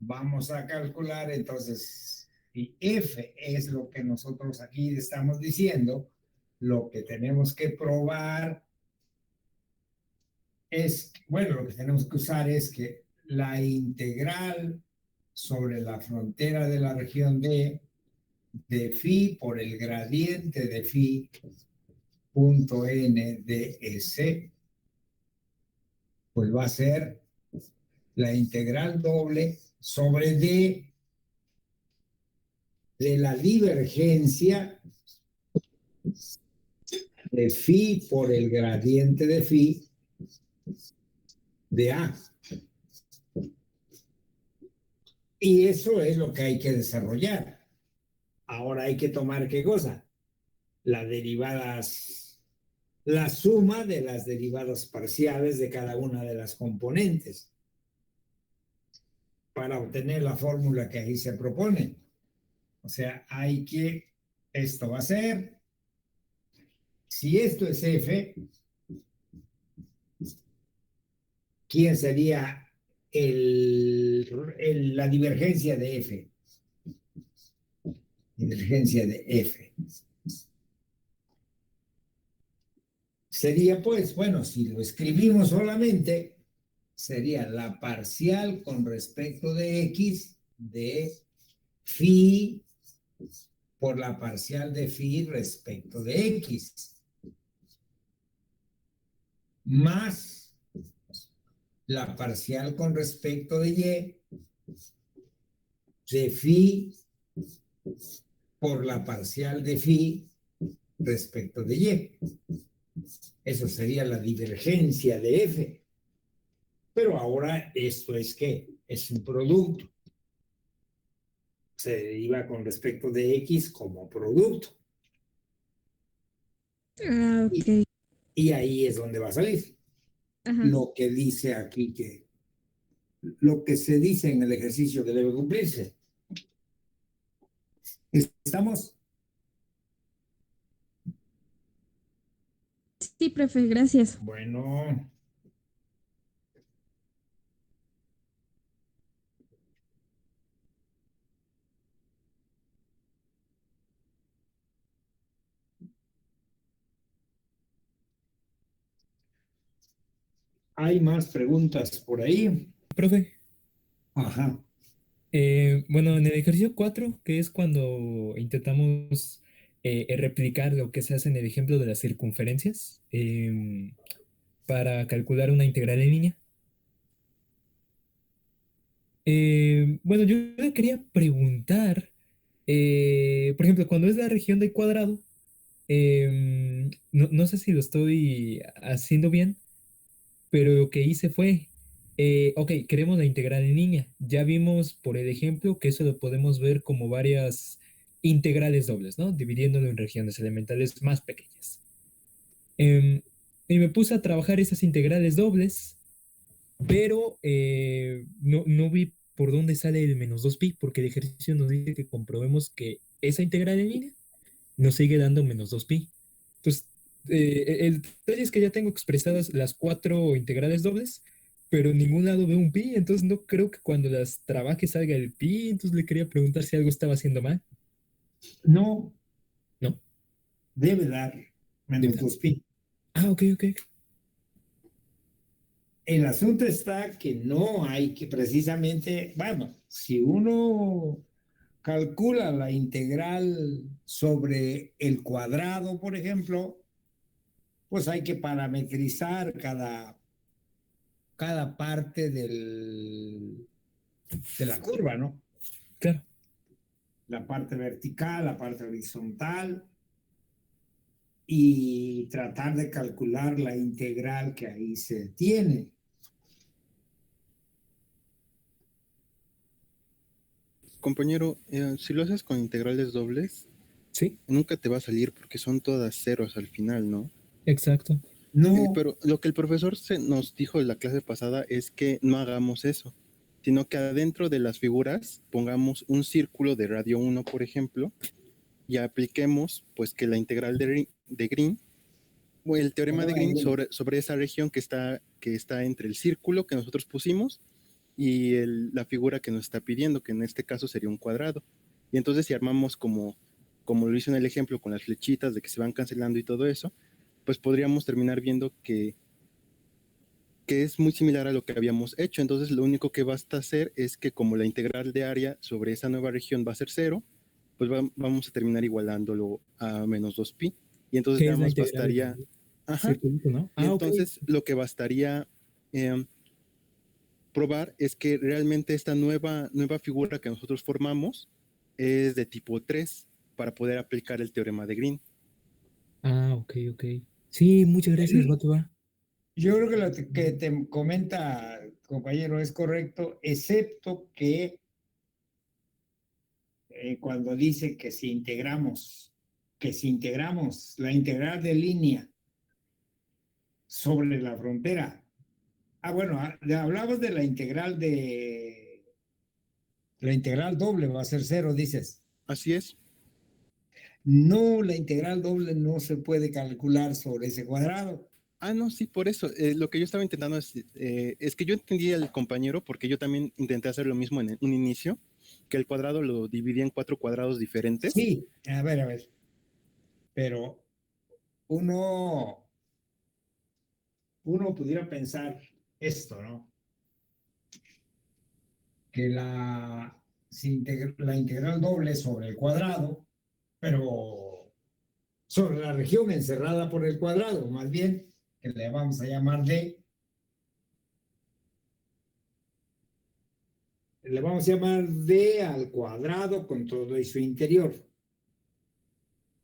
Speaker 2: Vamos a calcular entonces, si F es lo que nosotros aquí estamos diciendo, lo que tenemos que probar es, bueno, lo que tenemos que usar es que la integral sobre la frontera de la región D de phi por el gradiente de phi punto n de S, pues va a ser la integral doble sobre D de la divergencia de phi por el gradiente de phi de A. Y eso es lo que hay que desarrollar. Ahora hay que tomar ¿qué cosa? Las derivadas, la suma de las derivadas parciales de cada una de las componentes para obtener la fórmula que ahí se propone. O sea, esto va a ser, si esto es F, ¿quién sería la divergencia de F? Divergencia de F. Sería pues, bueno, si lo escribimos solamente, sería la parcial con respecto de X de phi por la parcial de phi respecto de X, más la parcial con respecto de Y de phi por la parcial de phi respecto de Y. Eso sería la divergencia de F. Pero ahora esto es ¿qué? Es un producto. Se deriva con respecto de X como producto.
Speaker 3: Ah, ok.
Speaker 2: Y ahí es donde va a salir
Speaker 3: Ajá.
Speaker 2: lo que dice aquí, que lo que se dice en el ejercicio que debe cumplirse. ¿Estamos?
Speaker 3: Sí, profe, gracias.
Speaker 2: Bueno, ¿hay más preguntas por ahí?
Speaker 5: Profe,
Speaker 2: Ajá.
Speaker 5: bueno, en el ejercicio 4, que es cuando intentamos replicar lo que se hace en el ejemplo de las circunferencias para calcular una integral en línea. Bueno, yo le quería preguntar, por ejemplo, cuando es la región del cuadrado, no sé si lo estoy haciendo bien, pero lo que hice fue, ok, queremos la integral en línea. Ya vimos por el ejemplo que eso lo podemos ver como varias integrales dobles, ¿no? Dividiéndolo en regiones elementales más pequeñas. Em, y me puse a trabajar esas integrales dobles, pero no vi por dónde sale el menos 2pi, porque el ejercicio nos dice que comprobemos que esa integral en línea nos sigue dando menos 2pi. Entonces, el detalle es que ya tengo expresadas las 4 integrales dobles, pero en ningún lado veo un pi, entonces no creo que cuando las trabaje salga el pi, entonces le quería preguntar si algo estaba haciendo mal.
Speaker 2: No,
Speaker 5: No,
Speaker 2: debe dar
Speaker 5: de
Speaker 2: menos
Speaker 5: verdad.
Speaker 2: 2pi.
Speaker 5: Ah, ok, ok.
Speaker 2: El asunto está que no hay que precisamente, bueno, si uno calcula la integral sobre el cuadrado, por ejemplo, pues hay que parametrizar cada parte de la curva, ¿no?
Speaker 5: Claro.
Speaker 2: La parte vertical, la parte horizontal, y tratar de calcular la integral que ahí se tiene.
Speaker 4: Compañero, si lo haces con integrales dobles,
Speaker 5: Sí,
Speaker 4: nunca te va a salir porque son todas ceros al final, ¿no?
Speaker 5: exacto.
Speaker 2: No,
Speaker 4: Pero lo que el profesor nos dijo en la clase pasada es que no hagamos eso, sino que adentro de las figuras pongamos un círculo de radio 1, por ejemplo, y apliquemos pues que la integral de Green, o el teorema de Green sobre esa región que está entre el círculo que nosotros pusimos y la figura que nos está pidiendo, que en este caso sería un cuadrado. Y entonces si armamos como lo hizo en el ejemplo con las flechitas de que se van cancelando y todo eso, pues podríamos terminar viendo que es muy similar a lo que habíamos hecho. Entonces lo único que basta hacer es que como la integral de área sobre esa nueva región va a ser 0, pues vamos a terminar igualándolo a menos 2pi. Y entonces
Speaker 5: ¿Qué
Speaker 4: nada
Speaker 5: es la
Speaker 4: más
Speaker 5: integral
Speaker 4: bastaría...
Speaker 5: del
Speaker 4: Ajá.
Speaker 5: circulito, no?
Speaker 4: Y
Speaker 5: Ah, ok.
Speaker 4: entonces lo que bastaría probar es que realmente esta nueva figura que nosotros formamos es de tipo 3 para poder aplicar el teorema de Green.
Speaker 5: Ah, ok, ok. Sí, muchas gracias, va que va.
Speaker 2: yo creo que lo que te comenta, compañero, es correcto, excepto que cuando dice que si integramos la integral de línea sobre la frontera. Ah, bueno, hablamos de la integral doble va a ser 0, dices.
Speaker 4: Así es.
Speaker 2: No, la integral doble no se puede calcular sobre ese cuadrado.
Speaker 4: Ah, no, sí, por eso. Lo que yo estaba intentando es que yo entendí al compañero, porque yo también intenté hacer lo mismo en un inicio, que el cuadrado lo dividía en 4 cuadrados diferentes.
Speaker 2: Sí, a ver, pero uno pudiera pensar esto, ¿no? Que la integral doble sobre el cuadrado, pero sobre la región encerrada por el cuadrado, más bien, que le vamos a llamar D, le vamos a llamar D al cuadrado con todo y su interior.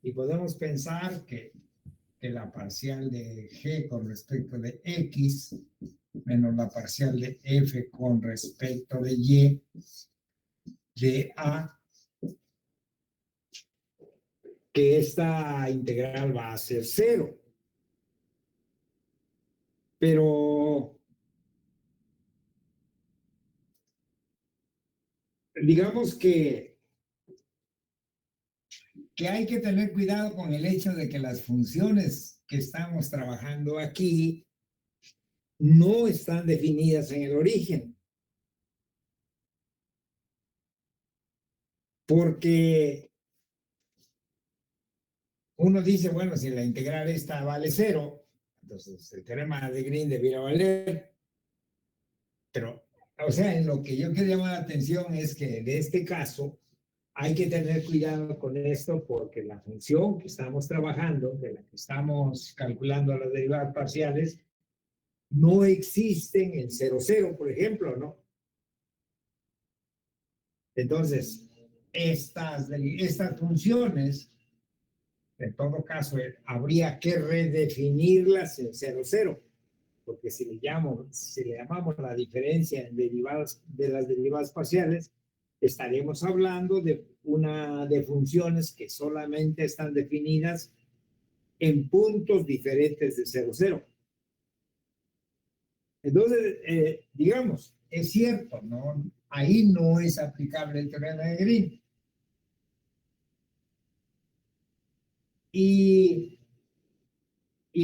Speaker 2: Y podemos pensar que la parcial de G con respecto de X menos la parcial de F con respecto de Y de A, que esta integral va a ser 0. Pero digamos que hay que tener cuidado con el hecho de que las funciones que estamos trabajando aquí no están definidas en el origen. Porque uno dice, bueno, si la integral esta vale 0, entonces el teorema de Green debiera valer. Pero, o sea, en lo que yo quería llamar la atención es que en este caso hay que tener cuidado con esto porque la función que estamos trabajando, de la que estamos calculando las derivadas parciales, no existen en 0,0, por ejemplo, ¿no? Entonces, estas funciones, en todo caso, habría que redefinirlas en 0,0, porque si le llamamos la diferencia en derivadas, de las derivadas parciales, estaremos hablando de funciones que solamente están definidas en puntos diferentes de 0,0. Entonces, digamos, es cierto, ¿no? Ahí no es aplicable el teorema de Green. Y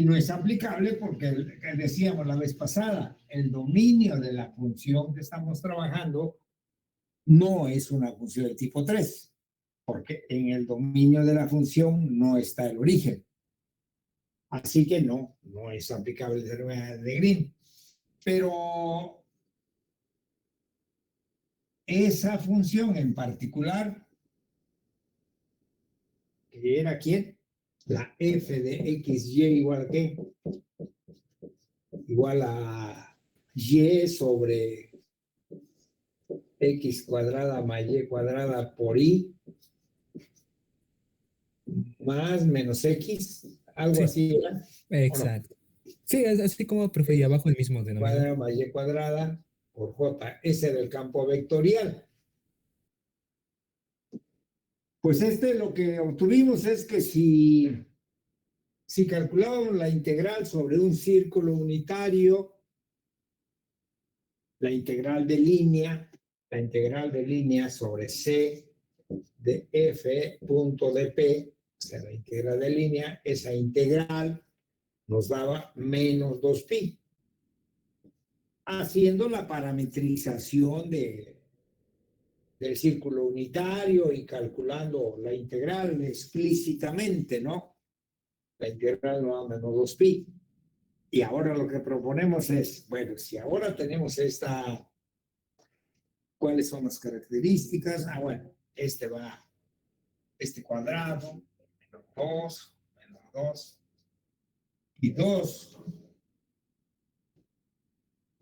Speaker 2: no es aplicable porque, decíamos la vez pasada, el dominio de la función que estamos trabajando no es una función de tipo 3, porque en el dominio de la función no está el origen. Así que no es aplicable el teorema de Green. Pero esa función en particular, que era ¿quién? La f de xy igual a y sobre x cuadrada más y cuadrada por y más menos x, algo
Speaker 5: Sí.
Speaker 2: así, ¿verdad?
Speaker 5: Exacto. Sí, es así como prefería, abajo el mismo denominador.
Speaker 2: Cuadrada más y cuadrada por j. Ese era el campo vectorial. Pues lo que obtuvimos es que si calculábamos la integral sobre un círculo unitario, la integral de línea sobre c de f punto de p, o sea, la integral de línea, esa integral nos daba menos 2pi. Haciendo la parametrización del círculo unitario y calculando la integral explícitamente, ¿no? La integral nos da menos 2pi. Y ahora lo que proponemos es, bueno, si ahora tenemos ¿cuáles son las características? Bueno, este cuadrado, menos 2 y 2.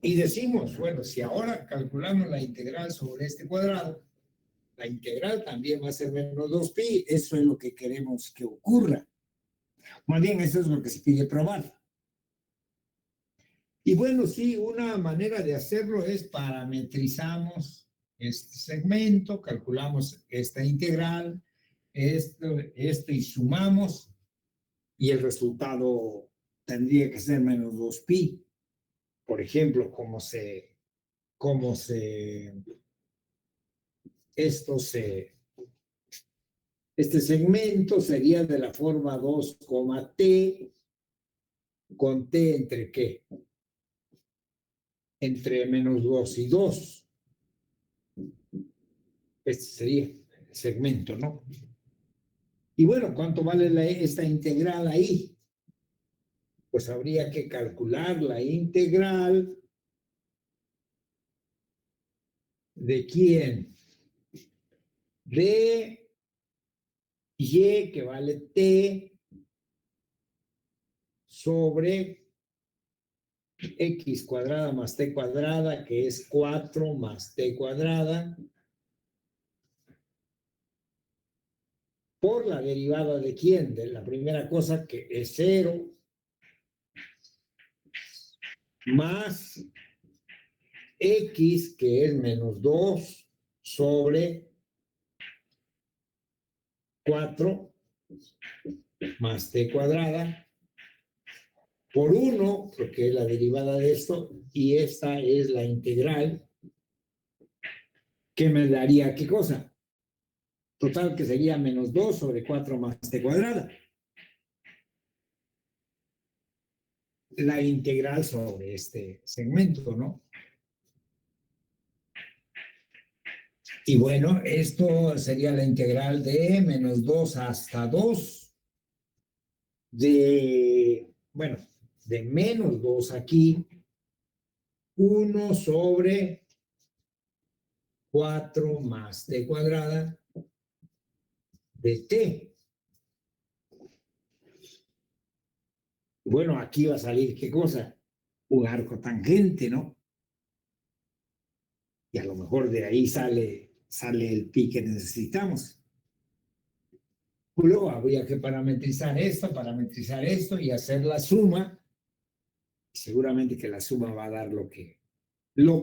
Speaker 2: Y decimos, bueno, si ahora calculamos la integral sobre este cuadrado, la integral también va a ser menos 2pi. Eso es lo que queremos que ocurra. Más bien, eso es lo que se pide probar. Y bueno, sí, una manera de hacerlo es parametrizamos este segmento, calculamos esta integral, esto y sumamos, y el resultado tendría que ser menos 2pi. Por ejemplo, este segmento sería de la forma 2, t, con t entre ¿qué? Entre menos 2 y 2. Este sería el segmento, ¿no? Y bueno, ¿cuánto vale esta integral ahí? Pues habría que calcular la integral de quién? De y, que vale t, sobre x cuadrada más t cuadrada, que es 4 más t cuadrada, por la derivada de quién, de la primera cosa, que es 0, más x, que es menos 2, sobre 4 más t cuadrada, por 1, porque es la derivada de esto, y esta es la integral, que me daría ¿qué cosa? Total, que sería menos 2 sobre 4 más t cuadrada. La integral sobre este segmento, ¿no? Y bueno, esto sería la integral de menos 2 hasta 2 bueno, de menos 2 aquí, 1 sobre 4 más t cuadrada de t. Bueno, aquí va a salir ¿qué cosa? Un arco tangente, ¿no? Y a lo mejor de ahí sale el pi que necesitamos. Luego habría que parametrizar esto y hacer la suma. Seguramente que la suma va a dar lo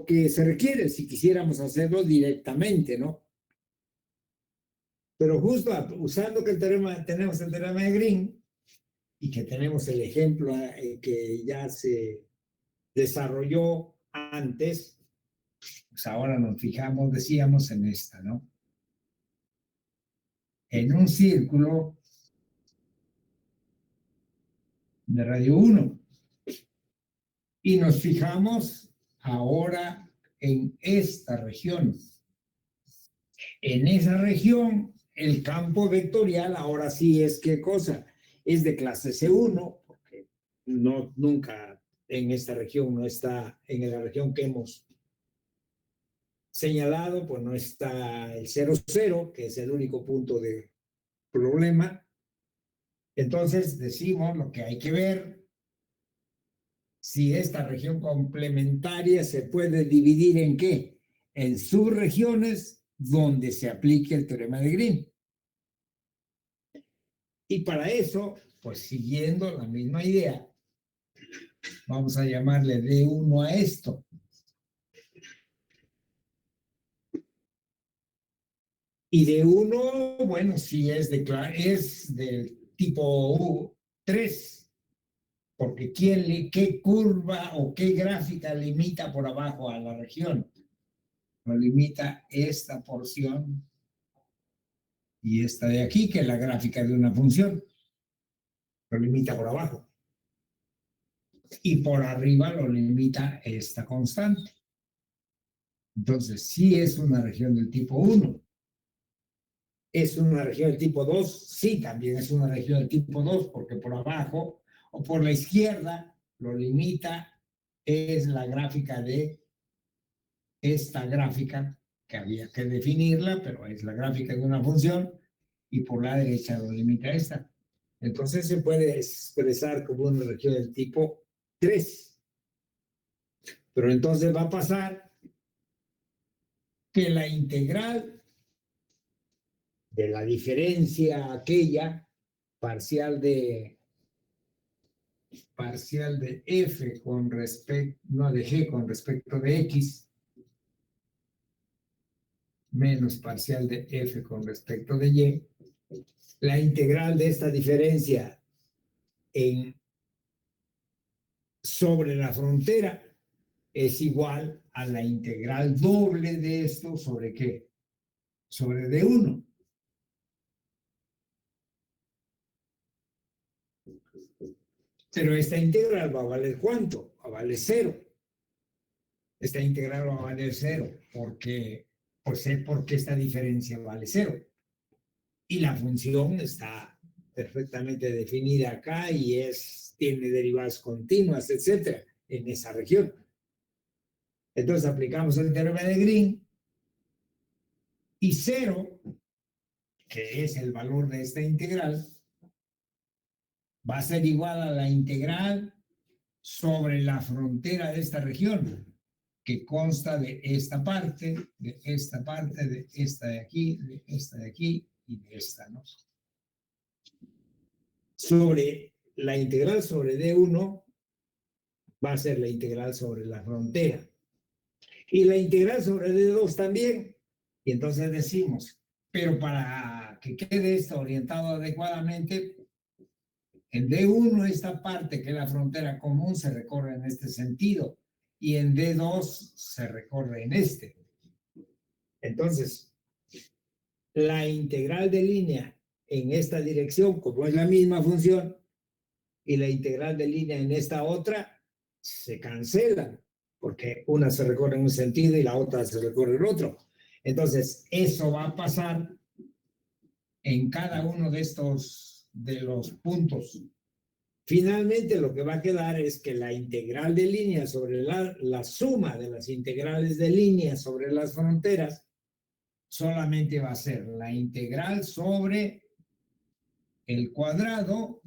Speaker 2: que se requiere si quisiéramos hacerlo directamente, ¿no? Pero justo usando que tenemos el teorema de Green y que tenemos el ejemplo que ya se desarrolló antes, pues ahora nos fijamos, decíamos, en esta, ¿no? En un círculo de radio 1. Y nos fijamos ahora en esta región. En esa región, el campo vectorial ahora sí es ¿qué cosa? Es de clase C1, porque nunca en esta región no está, en la región que hemos señalado, pues no está el 0, 0, que es el único punto de problema. Entonces decimos lo que hay que ver, si esta región complementaria se puede dividir en ¿qué? En subregiones donde se aplique el teorema de Green. Y para eso, pues siguiendo la misma idea, vamos a llamarle D1 a esto. Y D1, bueno, sí es del tipo 3, porque ¿qué curva o qué gráfica limita por abajo a la región? Lo limita esta porción y esta de aquí, que es la gráfica de una función. Lo limita por abajo. Y por arriba lo limita esta constante. Entonces, sí es una región del tipo 1. ¿Es una región del tipo 2? Sí, también es una región del tipo 2, porque por abajo o por la izquierda lo limita, es la gráfica de esta gráfica, que había que definirla, pero es la gráfica de una función, y por la derecha lo limita esta. Entonces se puede expresar como una región del tipo 3. Pero entonces va a pasar que la integral de la diferencia aquella parcial de f con respecto, no, de g con respecto de x, menos parcial de f con respecto de y, la integral de esta diferencia sobre la frontera es igual a la integral doble de esto sobre ¿qué? Sobre D1. Pero esta integral va a valer ¿cuánto? Va a valer 0. Esta integral va a valer 0 porque esta diferencia vale 0. Y la función está perfectamente definida acá y tiene derivadas continuas, etcétera, en esa región. Entonces aplicamos el teorema de Green y 0, que es el valor de esta integral, va a ser igual a la integral sobre la frontera de esta región, que consta de esta parte, de esta parte, de esta de aquí, de esta de aquí y de esta, ¿no? Sobre la integral sobre D1 va a ser la integral sobre la frontera. Y la integral sobre D2 también. Y entonces decimos, pero para que quede esto orientado adecuadamente, En D1 esta parte que es la frontera común se recorre en este sentido y en D2 se recorre en este. Entonces, la integral de línea en esta dirección, como es la misma función, y la integral de línea en esta otra, se cancelan, porque una se recorre en un sentido y la otra se recorre en otro. Entonces, eso va a pasar en cada uno de los puntos. Finalmente, lo que va a quedar es que la integral de línea sobre la suma de las integrales de línea sobre las fronteras solamente va a ser la integral sobre el cuadrado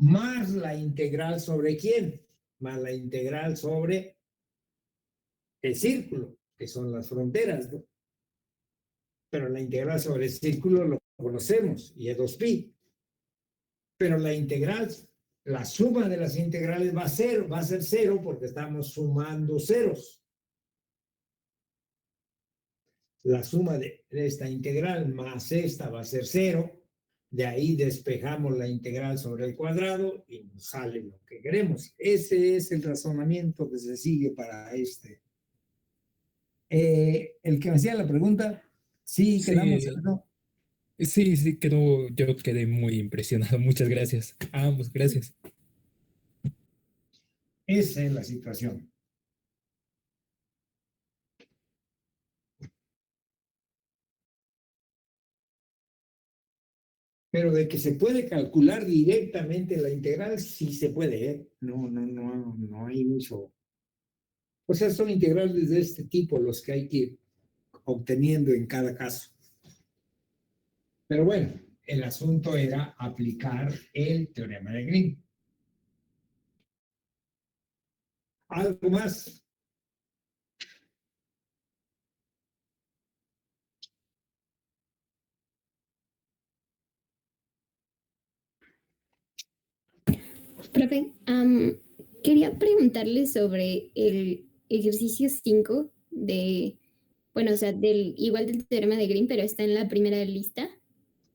Speaker 2: más la integral sobre quién, más la integral sobre el círculo, que son las fronteras, ¿no? Pero la integral sobre el círculo lo conocemos y es 2pi. Pero la integral, la suma de las integrales va a ser cero porque estamos sumando ceros. La suma de esta integral más esta va a ser cero. De ahí despejamos la integral sobre el cuadrado y nos sale lo que queremos. Ese es el razonamiento que se sigue para este. El que me hacía la pregunta, sí, quedamos,
Speaker 5: Sí,
Speaker 2: ¿no?
Speaker 5: sí, yo quedé muy impresionado. Muchas gracias. A ambos, gracias.
Speaker 2: Esa es la situación. Pero de que se puede calcular directamente la integral, sí se puede, ¿eh? No hay mucho. O sea, son integrales de este tipo los que hay que ir obteniendo en cada caso. Pero bueno, el asunto era aplicar el teorema de Green. ¿Algo más?
Speaker 1: Profe, quería preguntarle sobre el ejercicio 5 de, bueno, o sea, igual del teorema de Green, pero está en la primera lista.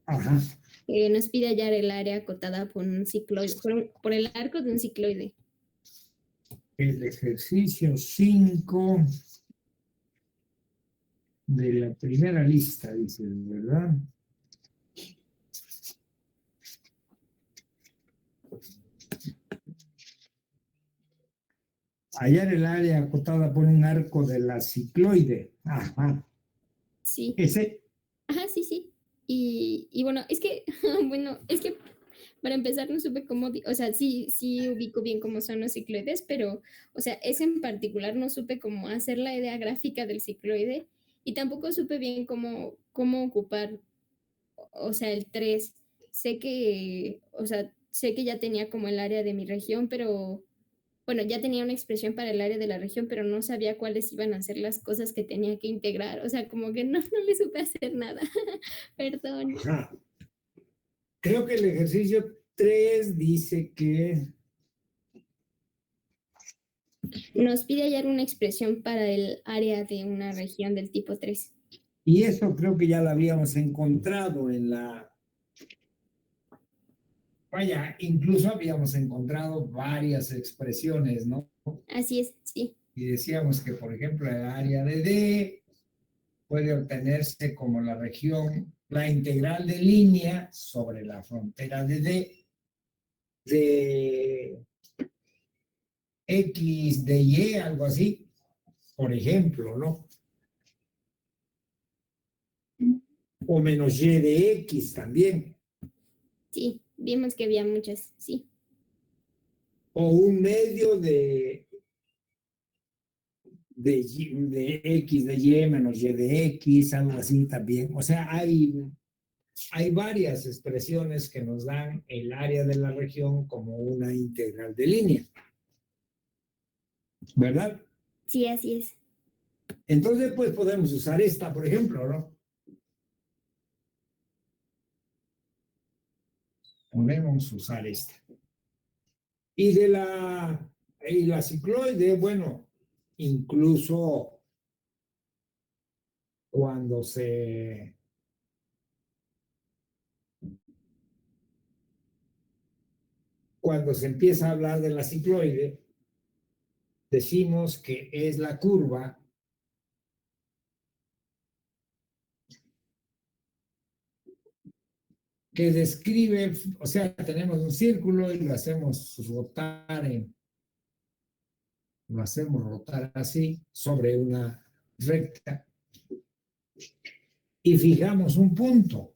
Speaker 2: Ajá.
Speaker 1: Nos pide hallar el área acotada por un cicloide, por el arco de un cicloide.
Speaker 2: El ejercicio 5 de la primera lista, dice, ¿verdad? Hallar el área acotada por un arco de la cicloide. Ajá.
Speaker 1: Sí.
Speaker 2: Ese.
Speaker 1: Ajá, sí. Y bueno, es que, bueno, es que para empezar no supe cómo, o sea, sí ubico bien cómo son los cicloides, pero, o sea, ese en particular no supe cómo hacer la idea gráfica del cicloide y tampoco supe bien cómo ocupar, o sea, el 3. Sé que, o sea, sé que ya tenía como el área de mi región, pero bueno, ya tenía una expresión para el área de la región, pero no sabía cuáles iban a ser las cosas que tenía que integrar. O sea, como que no le supe hacer nada. Perdón.
Speaker 2: Ajá. Creo que el ejercicio 3 dice que
Speaker 1: Nos pide hallar una expresión para el área de una región del tipo 3.
Speaker 2: y eso creo que ya lo habíamos encontrado en la. Vaya, incluso habíamos encontrado varias expresiones, ¿no?
Speaker 1: Así es, sí.
Speaker 2: Y decíamos que, por ejemplo, el área de D puede obtenerse como la región, la integral de línea sobre la frontera de D, de X de Y, algo así, por ejemplo, ¿no? O menos Y de X también.
Speaker 1: Sí, vimos que había muchas, sí.
Speaker 2: O un medio de X de Y menos Y de X, algo así también. O sea, hay varias expresiones que nos dan el área de la región como una integral de línea, ¿verdad?
Speaker 1: Sí, así es.
Speaker 2: Entonces, pues podemos usar esta, por ejemplo, ¿no? Podemos usar esta. Y la cicloide, bueno, incluso cuando cuando se empieza a hablar de la cicloide, decimos que es la curva que describe, o sea, tenemos un círculo y lo hacemos rotar así sobre una recta y fijamos un punto.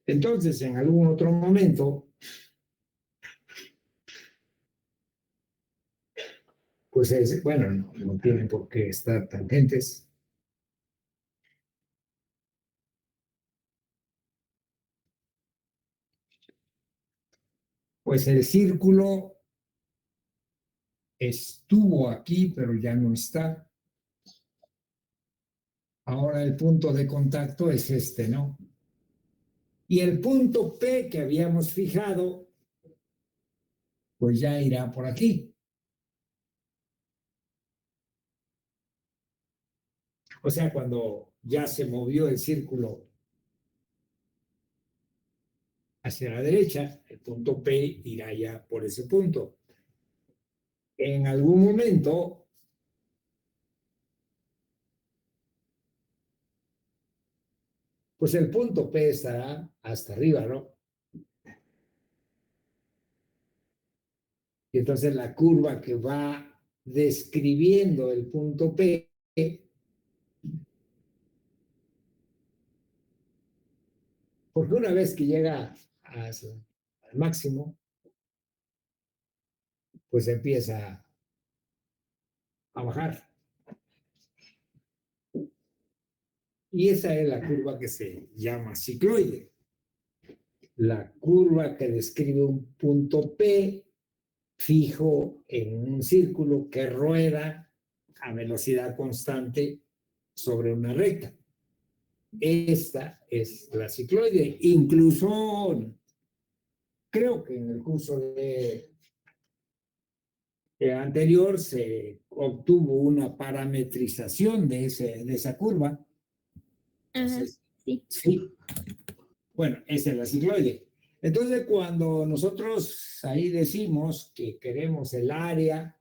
Speaker 2: Entonces, en algún otro momento, pues bueno, no tienen por qué estar tangentes. Pues el círculo estuvo aquí, pero ya no está. Ahora el punto de contacto es este, ¿no? Y el punto P que habíamos fijado, pues ya irá por aquí. O sea, cuando ya se movió el círculo hacia la derecha, el punto P irá ya por ese punto. En algún momento, pues el punto P estará hasta arriba, ¿no? Y entonces la curva que va describiendo el punto P, porque una vez que llega al máximo, pues empieza a bajar. Y esa es la curva que se llama cicloide. La curva que describe un punto P fijo en un círculo que rueda a velocidad constante sobre una recta. Esta es la cicloide. Incluso creo que en el curso anterior se obtuvo una parametrización de esa curva. Entonces,
Speaker 1: sí.
Speaker 2: Sí. Bueno, esa es la cicloide. Entonces, cuando nosotros ahí decimos que queremos el área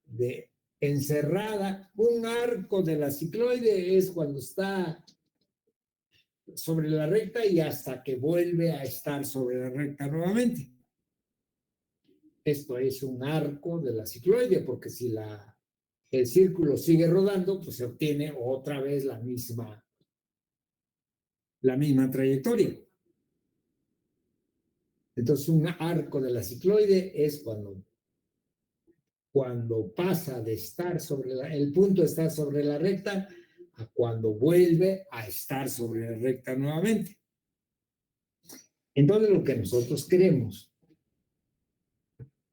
Speaker 2: de encerrada, un arco de la cicloide es cuando está sobre la recta y hasta que vuelve a estar sobre la recta nuevamente. Esto es un arco de la cicloide, porque si el círculo sigue rodando, pues se obtiene otra vez la misma trayectoria. Entonces, un arco de la cicloide es cuando pasa de estar el punto de estar sobre la recta a cuando vuelve a estar sobre la recta nuevamente. Entonces, lo que nosotros queremos,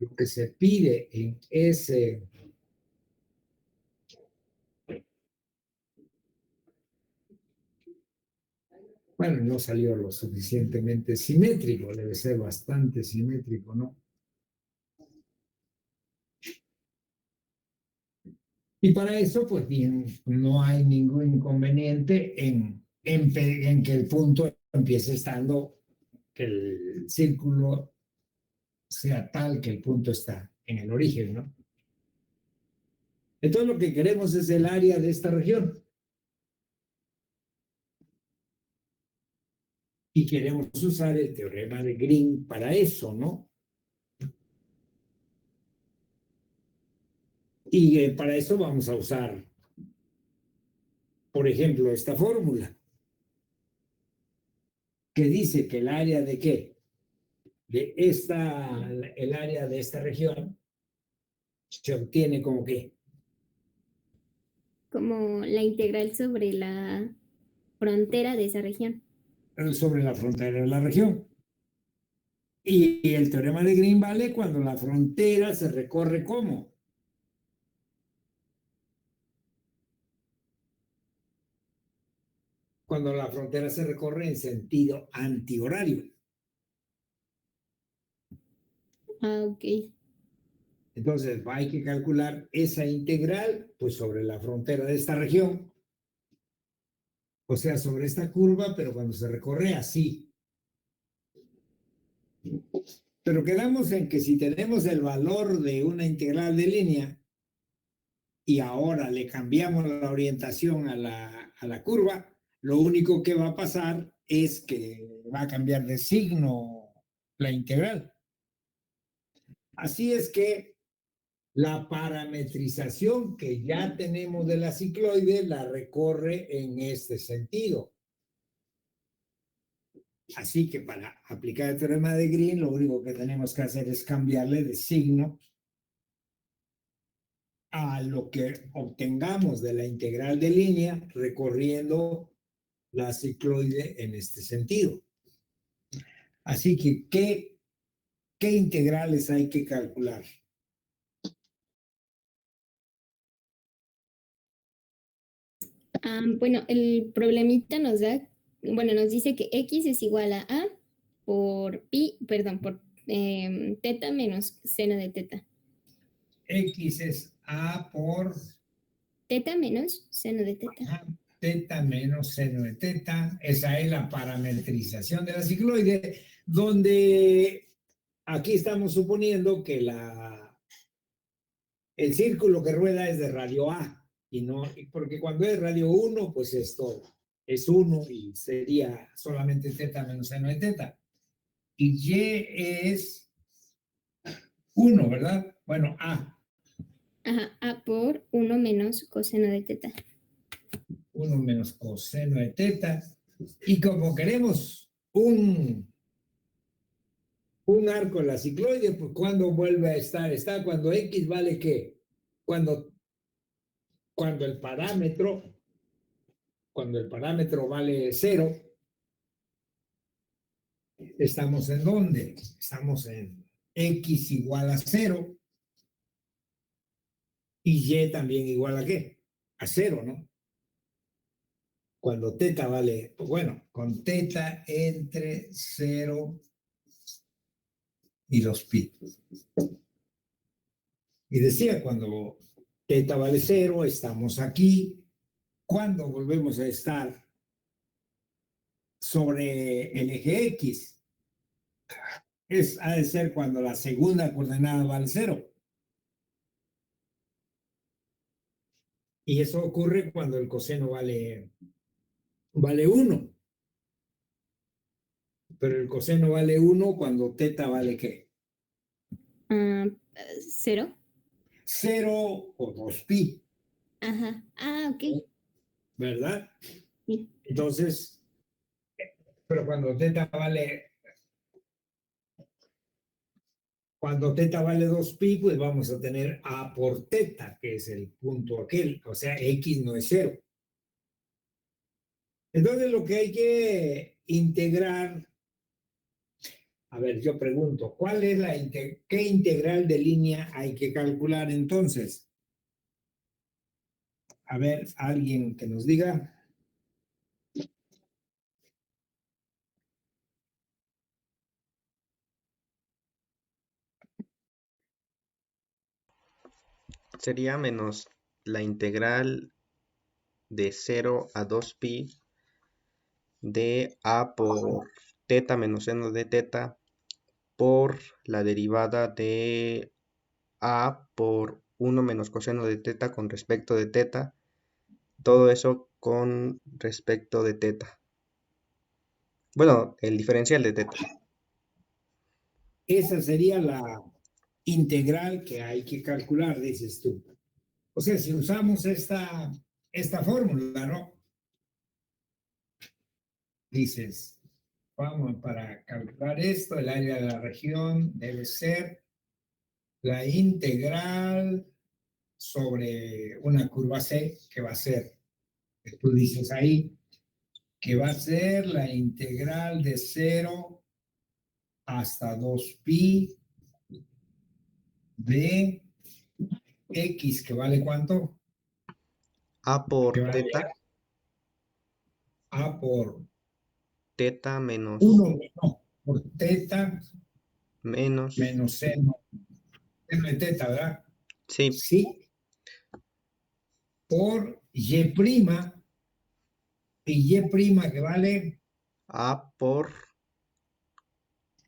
Speaker 2: lo que se pide en ese bueno, no salió lo suficientemente simétrico, debe ser bastante simétrico, ¿no? Y para eso, pues bien, no hay ningún inconveniente en que el punto empiece estando, que el círculo sea tal que el punto está en el origen, ¿no? Entonces lo que queremos es el área de esta región. Y queremos usar el teorema de Green para eso, ¿no? Y para eso vamos a usar, por ejemplo, esta fórmula, que dice que el área de qué? El área de esta región se obtiene como qué?
Speaker 1: Como la integral sobre la frontera de esa región.
Speaker 2: Sobre la frontera de la región. Y el teorema de Green vale cuando la frontera se recorre ¿cómo? Cuando la frontera se recorre en sentido antihorario.
Speaker 1: Ok.
Speaker 2: Entonces hay que calcular esa integral pues sobre la frontera de esta región, o sea, sobre esta curva, pero cuando se recorre así, Pero quedamos en que si tenemos el valor de una integral de línea y ahora le cambiamos la orientación a la curva, lo único que va a pasar es que va a cambiar de signo la integral. Así es que la parametrización que ya tenemos de la cicloide la recorre en este sentido. Así que para aplicar el teorema de Green, lo único que tenemos que hacer es cambiarle de signo a lo que obtengamos de la integral de línea recorriendo la cicloide en este sentido. Así que, ¿qué integrales hay que calcular?
Speaker 1: Bueno, el problemita nos dice que x es igual a por teta menos seno de teta.
Speaker 2: X es A por
Speaker 1: Teta menos seno de teta.
Speaker 2: Teta menos seno de teta. Esa es la parametrización de la cicloide, donde aquí estamos suponiendo que el círculo que rueda es de radio A, y no, porque cuando es radio 1, pues esto es 1 y sería solamente teta menos seno de teta. Y Y es 1, ¿verdad? Bueno, A.
Speaker 1: Ajá, A por 1 menos coseno de teta.
Speaker 2: 1 menos coseno de teta. Y como queremos un arco en la cicloide, pues ¿cuándo vuelve a estar? Está cuando X vale ¿qué? Cuando el parámetro vale 0, ¿estamos en dónde? Estamos en X igual a 0 y Y también igual a ¿qué? A 0, ¿no? Cuando teta vale, bueno, con teta entre 0 y 2pi. Y decía, cuando teta vale 0, estamos aquí. Cuando volvemos a estar sobre el eje X, ha de ser cuando la segunda coordenada vale 0. Y eso ocurre cuando el coseno vale 1. Pero el coseno vale 1 cuando teta vale ¿qué?
Speaker 1: 0.
Speaker 2: 0 o 2pi.
Speaker 1: Ajá. Ok.
Speaker 2: ¿Verdad?
Speaker 1: Sí.
Speaker 2: Entonces, pero cuando teta vale 2pi, pues vamos a tener A por teta, que es el punto aquel, o sea, X no es 0. Entonces, lo que hay que integrar, a ver, yo pregunto, ¿qué integral de línea hay que calcular entonces? A ver, alguien que nos diga.
Speaker 7: Sería menos la integral de 0 a 2pi de A por teta menos seno de teta por la derivada de A por 1 menos coseno de teta con respecto de teta. Todo eso con respecto de teta. Bueno, el diferencial de teta.
Speaker 2: Esa sería la integral que hay que calcular, dices tú. O sea, si usamos esta fórmula, ¿no? Dices, vamos, para calcular esto, el área de la región debe ser la integral sobre una curva C, que va a ser, tú dices ahí, que va a ser la integral de 0 hasta 2pi de X, que vale ¿cuánto?
Speaker 7: A por
Speaker 2: Que vale
Speaker 7: teta,
Speaker 2: A por
Speaker 7: teta menos
Speaker 2: 1, no, por teta
Speaker 7: menos.
Speaker 2: menos seno de teta, ¿verdad?
Speaker 7: Sí,
Speaker 2: Sí, por Y prima, y Y prima que vale
Speaker 7: A por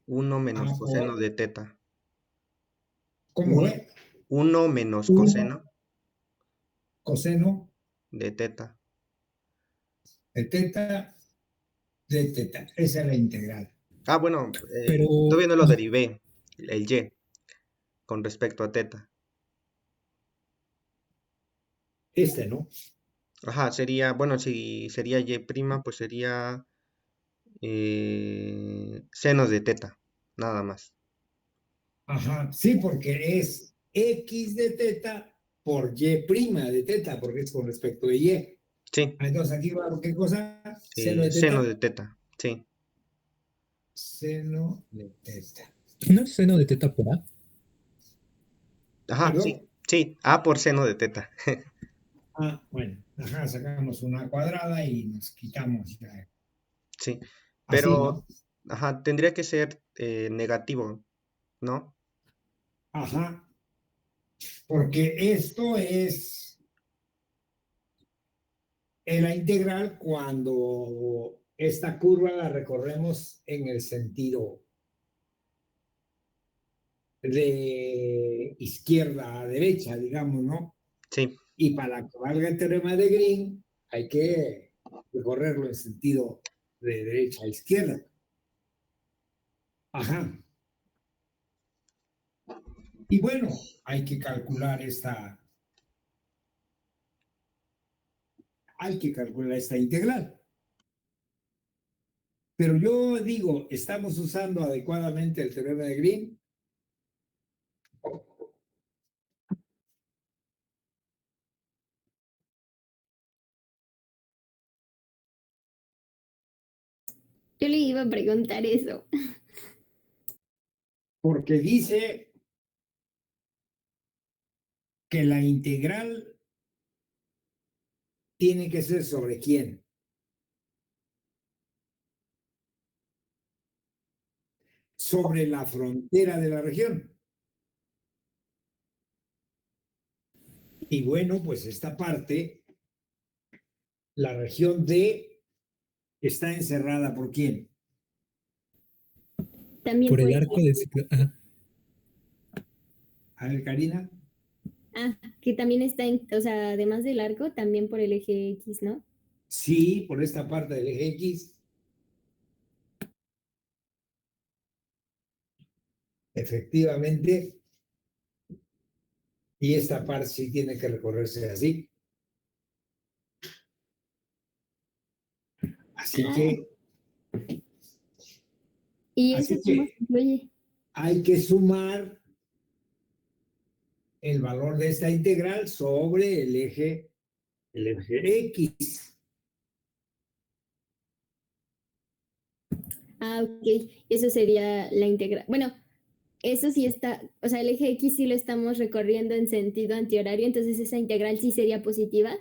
Speaker 7: 1
Speaker 2: A
Speaker 7: menos coseno
Speaker 2: por,
Speaker 7: de teta.
Speaker 2: ¿cómo es?
Speaker 7: 1 menos
Speaker 2: 1
Speaker 7: coseno
Speaker 2: coseno
Speaker 7: de teta.
Speaker 2: de teta de teta. Esa es la integral.
Speaker 7: Ah, bueno,
Speaker 5: Pero,
Speaker 7: todavía no lo derivé, el y, con respecto a teta.
Speaker 2: ¿No?
Speaker 7: Ajá, sería, bueno, si sería y prima, pues sería seno de teta, nada más.
Speaker 2: Ajá, sí, porque es X de teta por Y prima de teta, porque es con respecto de Y.
Speaker 7: Sí,
Speaker 2: Entonces aquí va, ¿qué cosa? Seno de
Speaker 7: seno
Speaker 2: teta.
Speaker 7: de teta, sí.
Speaker 2: Seno de teta.
Speaker 5: ¿no es seno de teta por A?
Speaker 7: Ajá, sí,
Speaker 2: ¿Perdón?
Speaker 7: sí, A por seno de teta.
Speaker 2: Ah, bueno, ajá, sacamos una cuadrada y nos quitamos.
Speaker 7: Sí,
Speaker 2: Así,
Speaker 7: pero,
Speaker 2: ¿no?
Speaker 7: ajá, tendría que ser negativo, ¿no?
Speaker 2: Ajá, porque esto es la integral cuando esta curva la recorremos en el sentido de izquierda a derecha, digamos, ¿no?
Speaker 7: Sí,
Speaker 2: Y para que valga el teorema de Green, hay que recorrerlo en sentido de derecha a izquierda. Ajá. Y bueno, hay que calcular esta integral. Pero yo digo, ¿estamos usando adecuadamente el teorema de Green?
Speaker 1: Yo le iba a preguntar eso.
Speaker 2: Porque dice que la integral tiene que ser sobre quién. Sobre la frontera de la región. Y bueno, pues esta parte, la región D, está encerrada por quién.
Speaker 1: También
Speaker 5: Por el
Speaker 1: puede
Speaker 5: arco de ciclo. Ajá.
Speaker 2: A ver, Karina.
Speaker 1: que también está o sea, además del arco, también por el eje X, ¿no?
Speaker 2: Sí, por esta parte del eje X. Efectivamente. Y esta parte sí tiene que recorrerse así. Así
Speaker 1: Ah,
Speaker 2: que,
Speaker 1: ¿y eso
Speaker 2: así
Speaker 1: cómo se
Speaker 2: que
Speaker 1: incluye?
Speaker 2: hay que sumar el valor de esta integral sobre el eje X.
Speaker 1: Ah, ok. Eso sería la integral. Bueno, eso sí está, o sea, el eje X sí lo estamos recorriendo en sentido antihorario, entonces esa integral sí sería positiva.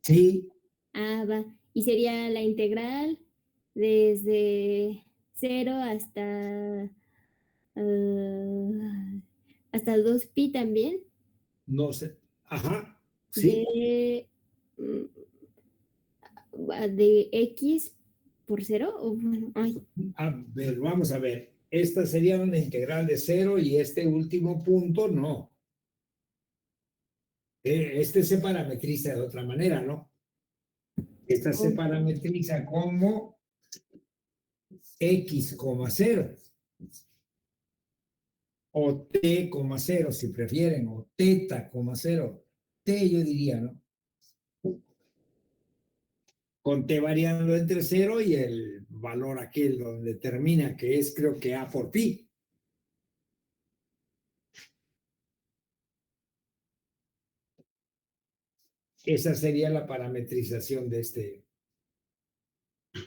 Speaker 2: Sí,
Speaker 1: Ah, va. Y sería la integral desde 0 hasta 2pi también,
Speaker 2: no sé. Ajá, sí.
Speaker 1: de, mm, de x por 0, o bueno, ay,
Speaker 2: A ver, vamos a ver. Esta sería una integral de 0 y este último punto no. Este se parametriza de otra manera, ¿no? Esta se parametriza como x, 0 o t, 0 si prefieren, o teta, 0. T yo diría, ¿no? Con t variando entre 0 y el valor aquel donde termina, que es creo que a por pi. Esa sería la parametrización de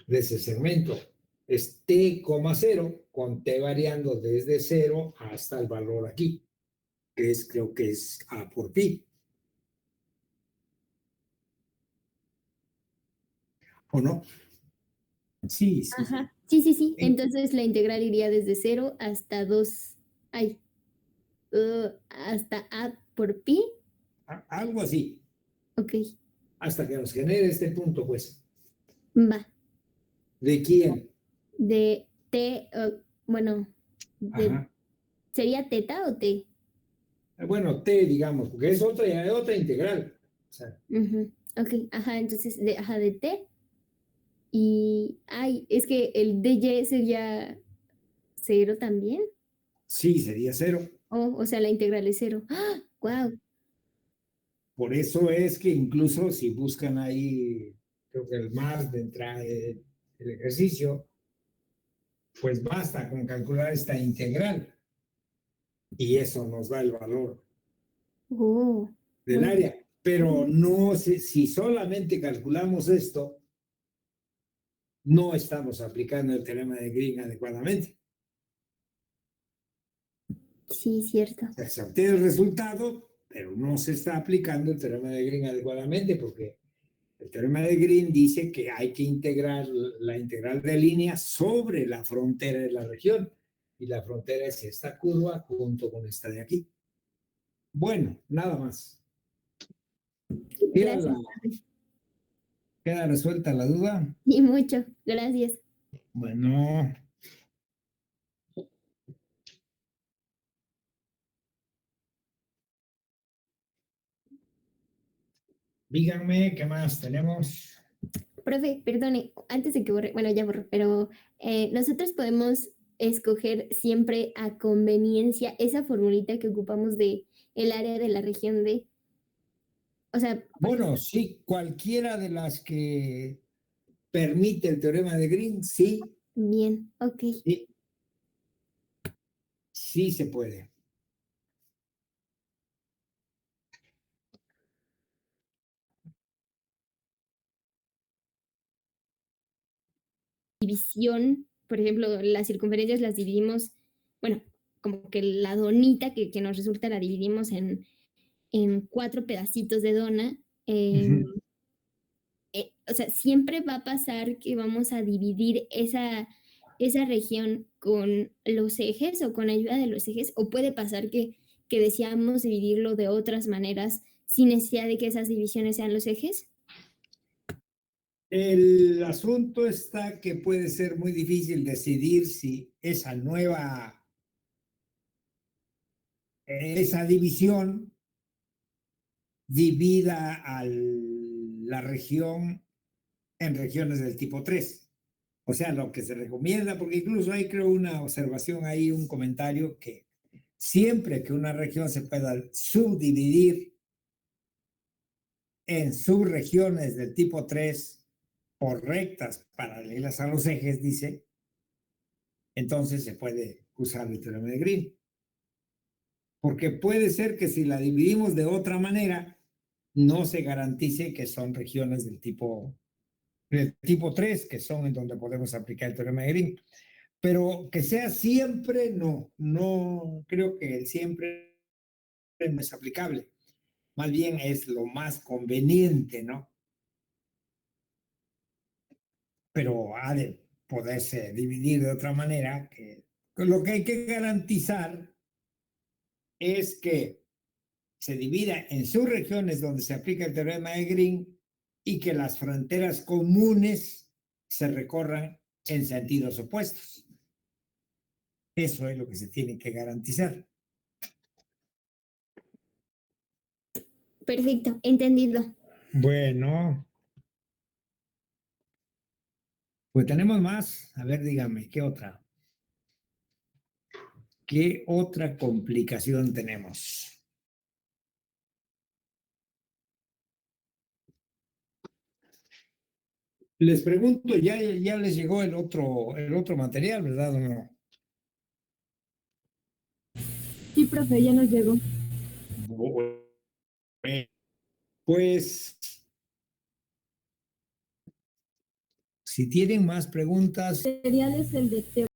Speaker 2: ese segmento. Es t, 0 con t variando desde 0 hasta el valor aquí, que es creo que es a por pi. ¿O no? Sí, sí.
Speaker 1: ajá, sí, sí, sí.
Speaker 2: Sí.
Speaker 1: Entonces la integral iría desde 0 hasta 2, ay, hasta a por pi,
Speaker 2: Algo así,
Speaker 1: ok,
Speaker 2: hasta que nos genere este punto, pues.
Speaker 1: va.
Speaker 2: ¿De quién?
Speaker 1: De T, bueno,
Speaker 2: Ajá.
Speaker 1: ¿sería teta o T?
Speaker 2: Bueno, T, digamos, porque es otra integral. O sea,
Speaker 1: Ok, ajá, entonces, de T. Y, ay, es que el dy sería 0 también.
Speaker 2: sí, sería 0.
Speaker 1: O sea, la integral es 0. ¡Ah! ¡Wow!
Speaker 2: Por eso es que incluso si buscan ahí, creo que el más de entrada el ejercicio, pues basta con calcular esta integral y eso nos da el valor
Speaker 1: Oh,
Speaker 2: del
Speaker 1: muy
Speaker 2: área. Pero no sé, si solamente calculamos esto, no estamos aplicando el teorema de Green adecuadamente.
Speaker 1: sí, cierto.
Speaker 2: O sea, se obtiene el resultado, pero no se está aplicando el teorema de Green adecuadamente porque el teorema de Green dice que hay que integrar la integral de línea sobre la frontera de la región. Y la frontera es esta curva junto con esta de aquí. Bueno, nada más.
Speaker 1: Gracias.
Speaker 2: ¿Queda resuelta la duda?
Speaker 1: Y mucho. Gracias.
Speaker 2: Bueno. Díganme, ¿qué más tenemos?
Speaker 1: Profe, perdone, antes de que borre, bueno, ya borro, pero nosotros podemos escoger siempre a conveniencia esa formulita que ocupamos de el área de la región D. O sea,
Speaker 2: Bueno, sí, cualquiera de las que permite el teorema de Green, sí,
Speaker 1: bien, ok.
Speaker 2: sí, sí se puede.
Speaker 1: División, por ejemplo, las circunferencias las dividimos, bueno, como que la donita que nos resulta la dividimos en 4 pedacitos de dona. O sea, siempre va a pasar que vamos a dividir esa región con los ejes o con ayuda de los ejes, o puede pasar que deseamos dividirlo de otras maneras sin necesidad de que esas divisiones sean los ejes.
Speaker 2: El asunto está que puede ser muy difícil decidir si esa división divida a la región en regiones del tipo 3. O sea, lo que se recomienda, porque incluso hay creo una observación ahí, un comentario que siempre que una región se pueda subdividir en subregiones del tipo 3 por rectas paralelas a los ejes, dice, entonces se puede usar el teorema de Green. Porque puede ser que si la dividimos de otra manera, no se garantice que son regiones del tipo 3, que son en donde podemos aplicar el teorema de Green. Pero que sea siempre, no creo que el siempre no es aplicable. Más bien es lo más conveniente, ¿no? Pero ha de poderse dividir de otra manera, que lo que hay que garantizar es que se divida en subregiones donde se aplica el teorema de Green y que las fronteras comunes se recorran en sentidos opuestos. Eso es lo que se tiene que garantizar.
Speaker 1: Perfecto, entendido.
Speaker 2: Bueno, pues tenemos más. A ver, dígame, ¿qué otra? ¿Qué otra complicación tenemos? Les pregunto, ya les llegó el otro material, ¿verdad o no?
Speaker 3: Sí, profe, ya nos llegó.
Speaker 2: Bueno, pues, si tienen más preguntas.
Speaker 3: Material es el de